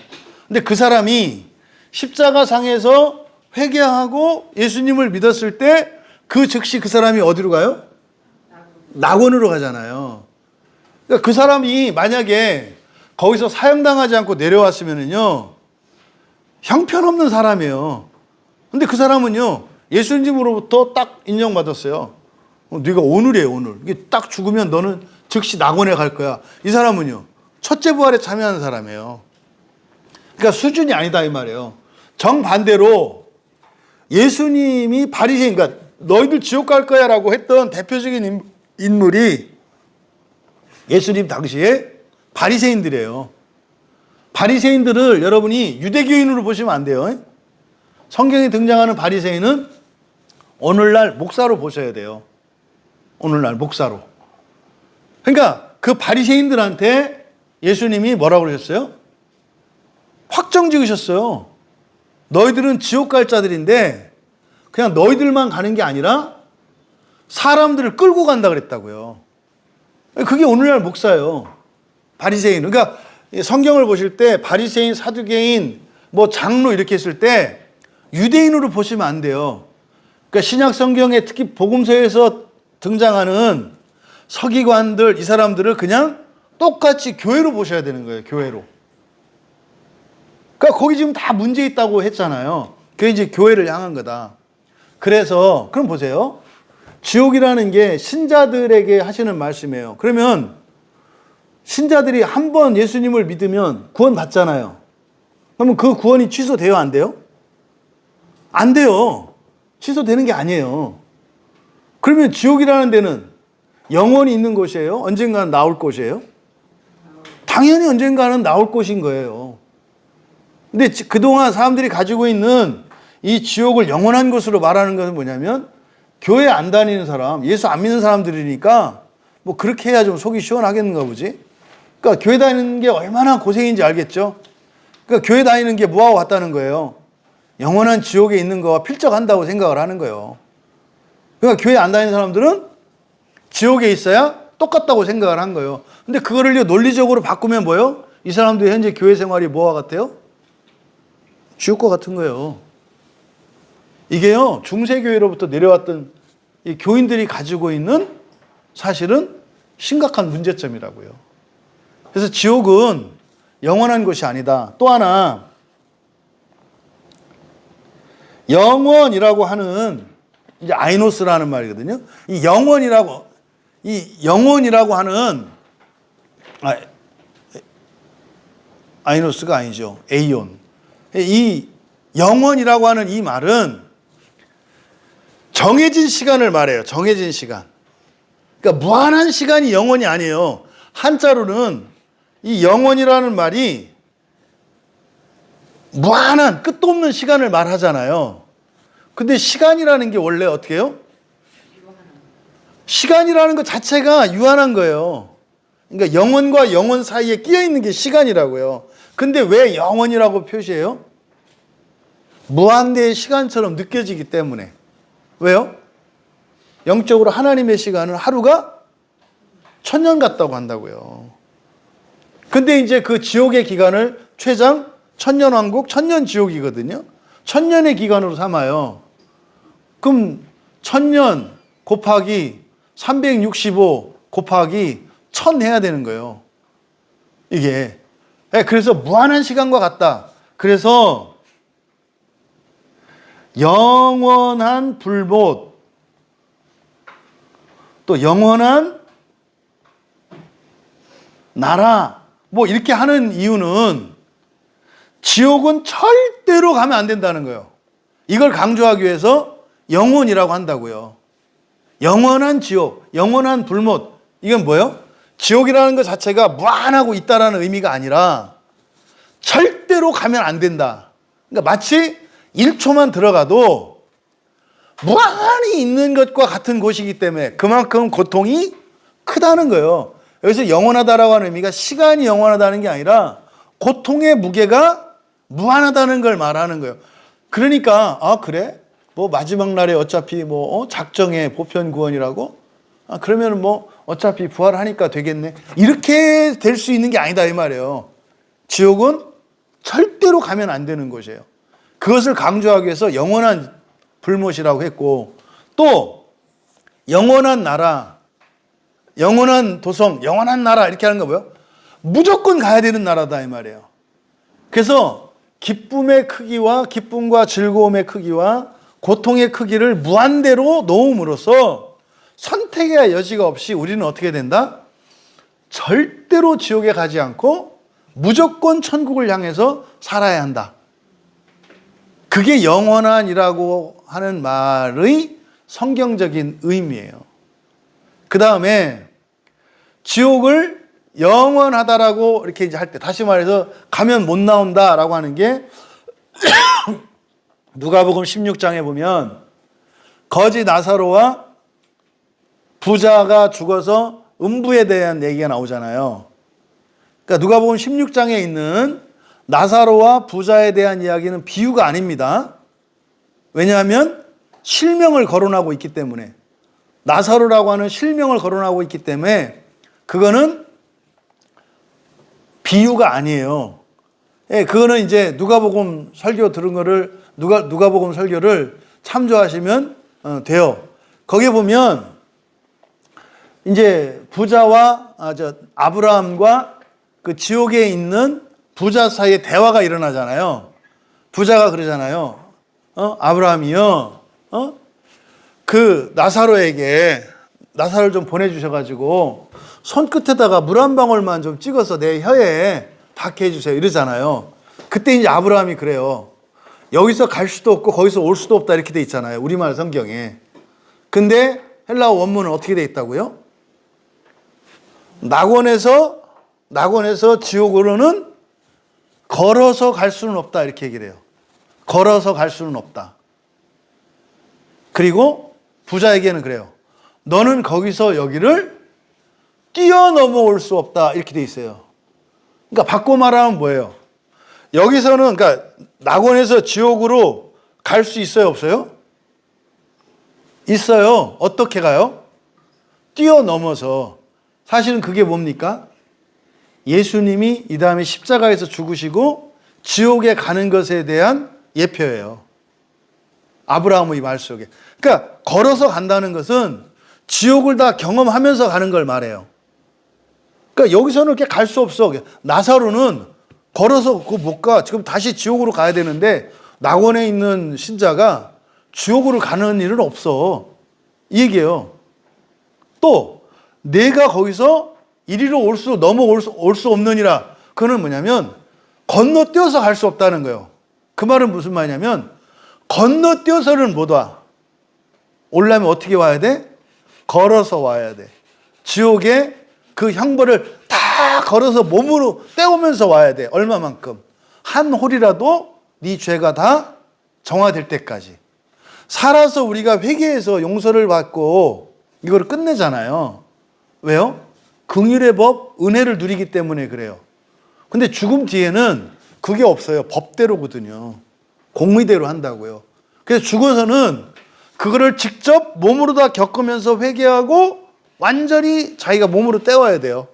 근데 그 사람이 십자가상에서 회개하고 예수님을 믿었을 때 그 즉시 그 사람이 어디로 가요? 낙원으로 가잖아요. 그러니까 그 사람이 만약에 거기서 사형당하지 않고 내려왔으면은요, 형편없는 사람이에요. 근데 그 사람은요, 예수님으로부터 딱 인정받았어요. 네가 오늘이에요, 오늘. 이게 딱 죽으면 너는 즉시 낙원에 갈 거야. 이 사람은요, 첫째 부활에 참여하는 사람이에요. 그러니까 수준이 아니다 이 말이에요. 정반대로 예수님이 바리새인, 그러니까 너희들 지옥 갈 거야 라고 했던 대표적인 인물이 예수님 당시에 바리새인들이에요. 바리새인들을 여러분이 유대교인으로 보시면 안 돼요. 성경에 등장하는 바리새인은 오늘날 목사로 보셔야 돼요. 오늘날 목사로. 그러니까 그 바리새인들한테 예수님이 뭐라고 그러셨어요? 확정 지으셨어요. 너희들은 지옥 갈 자들인데 그냥 너희들만 가는 게 아니라 사람들을 끌고 간다 그랬다고요. 그게 오늘날 목사예요. 바리새인. 그러니까 성경을 보실 때 바리새인, 사두개인, 뭐 장로 이렇게 했을 때 유대인으로 보시면 안 돼요. 그러니까 신약 성경에 특히 복음서에서 등장하는 서기관들, 이 사람들을 그냥 똑같이 교회로 보셔야 되는 거예요. 교회로. 그러니까 거기 지금 다 문제 있다고 했잖아요. 그게 이제 교회를 향한 거다. 그래서 그럼 보세요. 지옥이라는 게 신자들에게 하시는 말씀이에요. 그러면 신자들이 한 번 예수님을 믿으면 구원 받잖아요. 그러면 그 구원이 취소돼요, 안 돼요? 안 돼요. 취소되는 게 아니에요. 그러면 지옥이라는 데는 영원히 있는 곳이에요? 언젠가는 나올 곳이에요? 당연히 언젠가는 나올 곳인 거예요. 근데 그동안 사람들이 가지고 있는 이 지옥을 영원한 곳으로 말하는 것은 뭐냐면 교회 안 다니는 사람, 예수 안 믿는 사람들이니까 뭐 그렇게 해야 좀 속이 시원하겠는가 보지. 그러니까 교회 다니는 게 얼마나 고생인지 알겠죠? 그러니까 교회 다니는 게 뭐하고 같다는 거예요? 영원한 지옥에 있는 거와 필적한다고 생각을 하는 거예요. 그러니까 교회 안 다니는 사람들은 지옥에 있어야 똑같다고 생각을 한 거예요. 근데 그거를 논리적으로 바꾸면 뭐예요? 이 사람들이 현재 교회 생활이 뭐와 같아요? 지옥과 같은 거예요. 이게요, 중세교회로부터 내려왔던 이 교인들이 가지고 있는 사실은 심각한 문제점이라고요. 그래서 지옥은 영원한 것이 아니다. 또 하나, 영원이라고 하는 이제 아이노스라는 말이거든요. 이 영원이라고 하는 아이노스가 아니죠. 에이온. 이 영원이라고 하는 이 말은 정해진 시간을 말해요. 정해진 시간. 그러니까 무한한 시간이 영원이 아니에요. 한자로는 이 영원이라는 말이 무한한 끝도 없는 시간을 말하잖아요. 근데 시간이라는 게 원래 어떻게 해요? 시간이라는 것 자체가 유한한 거예요. 그러니까 영원과 영원 사이에 끼어 있는 게 시간이라고요. 근데 왜 영원이라고 표시해요? 무한대의 시간처럼 느껴지기 때문에. 왜요? 영적으로 하나님의 시간은 하루가 1000년 같다고 한다고요. 근데 이제 그 지옥의 기간을 최장 1000년왕국, 1000년지옥이거든요. 1000년의 기간으로 삼아요. 그럼 1000년 곱하기 365 곱하기 1000 해야 되는 거예요. 이게. 그래서 무한한 시간과 같다. 그래서 영원한 불못, 또 영원한 나라, 뭐 이렇게 하는 이유는 지옥은 절대로 가면 안 된다는 거예요. 이걸 강조하기 위해서 영혼이라고 한다고요. 영원한 지옥, 영원한 불못. 이건 뭐예요? 지옥이라는 것 자체가 무한하고 있다라는 의미가 아니라 절대로 가면 안 된다. 그러니까 마치 1초만 들어가도 무한히 있는 것과 같은 곳이기 때문에 그만큼 고통이 크다는 거예요. 여기서 영원하다라고 하는 의미가 시간이 영원하다는 게 아니라 고통의 무게가 무한하다는 걸 말하는 거예요. 그러니까 아 그래? 뭐 마지막 날에 어차피 뭐 작정의 보편 구원이라고? 아 그러면 뭐 어차피 부활하니까 되겠네. 이렇게 될 수 있는 게 아니다 이 말이에요. 지옥은 절대로 가면 안 되는 곳이에요. 그것을 강조하기 위해서 영원한 불못이라고 했고 또 영원한 나라, 영원한 도성, 영원한 나라 이렇게 하는 거 뭐예요? 무조건 가야 되는 나라다 이 말이에요. 그래서 기쁨의 크기와 기쁨과 즐거움의 크기와 고통의 크기를 무한대로 놓음으로써 선택의 여지가 없이 우리는 어떻게 된다? 절대로 지옥에 가지 않고 무조건 천국을 향해서 살아야 한다. 그게 영원한이라고 하는 말의 성경적인 의미예요. 그 다음에 지옥을 영원하다라고 이렇게 이제 할 때, 다시 말해서 가면 못 나온다라고 하는 게 누가복음 16장에 보면 거지 나사로와 부자가 죽어서 음부에 대한 얘기가 나오잖아요. 그러니까 누가복음 16장에 있는 나사로와 부자에 대한 이야기는 비유가 아닙니다. 왜냐하면 실명을 거론하고 있기 때문에, 나사로라고 하는 실명을 거론하고 있기 때문에 그거는 비유가 아니에요. 예, 그거는 이제 누가복음 설교 들은 거를 누가복음 설교를 참조하시면 돼요. 거기에 보면 이제 부자와 아브라함과 그 지옥에 있는 부자 사이에 대화가 일어나잖아요. 부자가 그러잖아요. 아브라함이요. 그 나사로를 좀 보내주셔가지고 손끝에다가 물 한 방울만 좀 찍어서 내 혀에 닿게 해주세요. 이러잖아요. 그때 이제 아브라함이 그래요. 여기서 갈 수도 없고 거기서 올 수도 없다 이렇게 돼 있잖아요. 우리말 성경에. 근데 헬라어 원문은 어떻게 돼 있다고요? 낙원에서 지옥으로는 걸어서 갈 수는 없다 이렇게 얘기를 해요. 걸어서 갈 수는 없다. 그리고 부자에게는 그래요. 너는 거기서 여기를 뛰어넘어올 수 없다 이렇게 돼 있어요. 그러니까 바꿔 말하면 뭐예요? 여기서는 그러니까 낙원에서 지옥으로 갈 수 있어요, 없어요? 있어요. 어떻게 가요? 뛰어넘어서. 사실은 그게 뭡니까? 예수님이 이 다음에 십자가에서 죽으시고 지옥에 가는 것에 대한 예표예요. 아브라함의 말 속에. 그러니까 걸어서 간다는 것은 지옥을 다 경험하면서 가는 걸 말해요. 그러니까 여기서는 이렇게 갈 수 없어. 나사로는 걸어서 그거 못 가. 지금 다시 지옥으로 가야 되는데 낙원에 있는 신자가 지옥으로 가는 일은 없어. 이 얘기예요. 또 내가 거기서 이리로 올 수 없느니라. 그거는 뭐냐면 건너뛰어서 갈 수 없다는 거예요. 그 말은 무슨 말이냐면 건너뛰어서는 못 와. 오려면 어떻게 와야 돼? 걸어서 와야 돼. 지옥에 그 형벌을 다 걸어서 몸으로 떼오면서 와야 돼. 얼마만큼? 한 홀이라도 네 죄가 다 정화될 때까지. 살아서 우리가 회개해서 용서를 받고 이걸 끝내잖아요. 왜요? 긍휼의 법, 은혜를 누리기 때문에 그래요. 근데 죽음 뒤에는 그게 없어요. 법대로거든요. 공의대로 한다고요. 그래서 죽어서는 그거를 직접 몸으로 다 겪으면서 회개하고 완전히 자기가 몸으로 떼와야 돼요.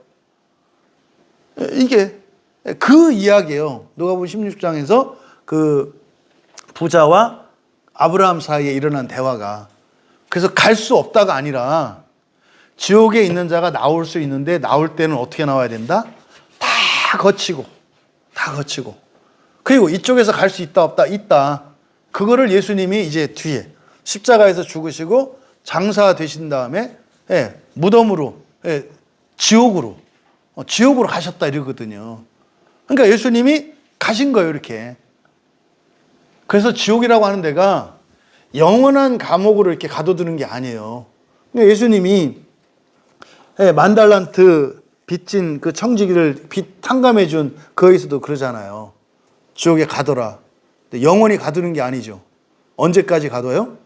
이게 그 이야기예요. 누가복음 16장에서 그 부자와 아브라함 사이에 일어난 대화가. 그래서 갈 수 없다가 아니라 지옥에 있는 자가 나올 수 있는데 나올 때는 어떻게 나와야 된다? 다 거치고. 그리고 이쪽에서 갈 수 있다 없다? 있다. 그거를 예수님이 이제 뒤에 십자가에서 죽으시고 장사 되신 다음에 무덤으로 지옥으로 가셨다 이러거든요. 그러니까 예수님이 가신 거예요 이렇게. 그래서 지옥이라고 하는 데가 영원한 감옥으로 이렇게 가둬두는 게 아니에요. 예수님이 만달란트 빚진 그 청지기를 빚 탕감해 준 거기서도 그러잖아요. 지옥에 가둬라. 영원히 가두는 게 아니죠. 언제까지 가둬요?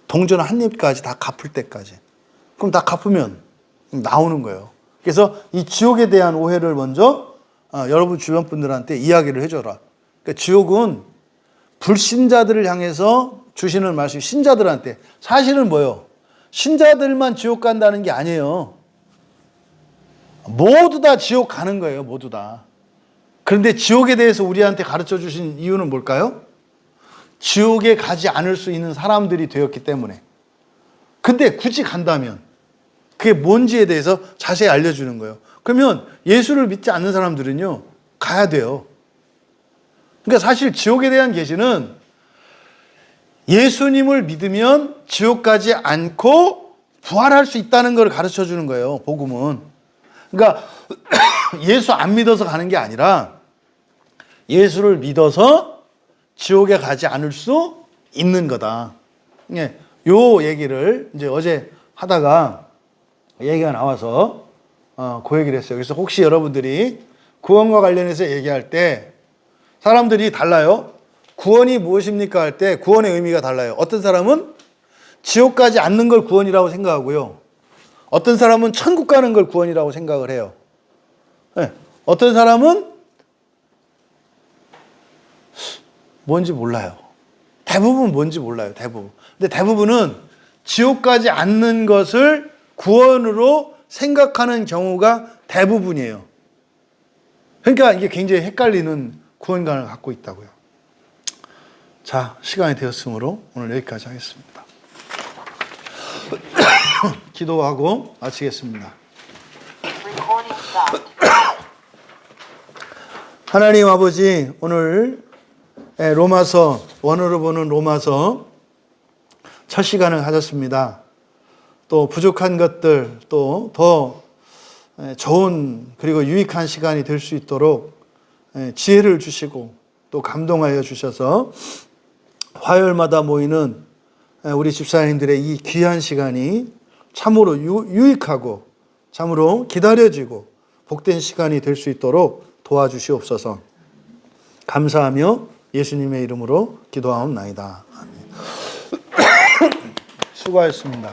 동전 한 입까지 다 갚을 때까지. 그럼 다 갚으면 나오는 거예요. 그래서 이 지옥에 대한 오해를 먼저 여러분 주변 분들한테 이야기를 해줘라. 그러니까 지옥은 불신자들을 향해서 주시는 말씀, 신자들한테. 사실은 뭐예요? 신자들만 지옥 간다는 게 아니에요. 모두 다 지옥 가는 거예요. 모두 다. 그런데 지옥에 대해서 우리한테 가르쳐 주신 이유는 뭘까요? 지옥에 가지 않을 수 있는 사람들이 되었기 때문에. 근데 굳이 간다면 그게 뭔지에 대해서 자세히 알려주는 거예요. 그러면 예수를 믿지 않는 사람들은요, 가야 돼요. 그러니까 사실 지옥에 대한 계시는 예수님을 믿으면 지옥 가지 않고 부활할 수 있다는 걸 가르쳐 주는 거예요. 복음은. 그러니까 예수 안 믿어서 가는 게 아니라 예수를 믿어서 지옥에 가지 않을 수 있는 거다. 요 얘기를 이제 어제 하다가 얘기가 나와서 그 얘기를 했어요. 그래서 혹시 여러분들이 구원과 관련해서 얘기할 때 사람들이 달라요. 구원이 무엇입니까? 할 때 구원의 의미가 달라요. 어떤 사람은 지옥 가지 않는 걸 구원이라고 생각하고요. 어떤 사람은 천국 가는 걸 구원이라고 생각을 해요. 어떤 사람은 뭔지 몰라요. 대부분 뭔지 몰라요. 대부분. 근데 대부분은 지옥 가지 않는 것을 구원으로 생각하는 경우가 대부분이에요. 그러니까 이게 굉장히 헷갈리는 구원관을 갖고 있다고요. 자, 시간이 되었으므로 오늘 여기까지 하겠습니다. 기도하고 마치겠습니다. 하나님 아버지, 오늘 로마서, 원어로 보는 로마서 첫 시간을 가졌습니다. 또 부족한 것들, 또 더 좋은 그리고 유익한 시간이 될 수 있도록 지혜를 주시고 또 감동하여 주셔서 화요일마다 모이는 우리 집사님들의 이 귀한 시간이 참으로 유익하고 참으로 기다려지고 복된 시간이 될 수 있도록 도와주시옵소서. 감사하며 예수님의 이름으로 기도하옵나이다. 아멘. 수고하셨습니다.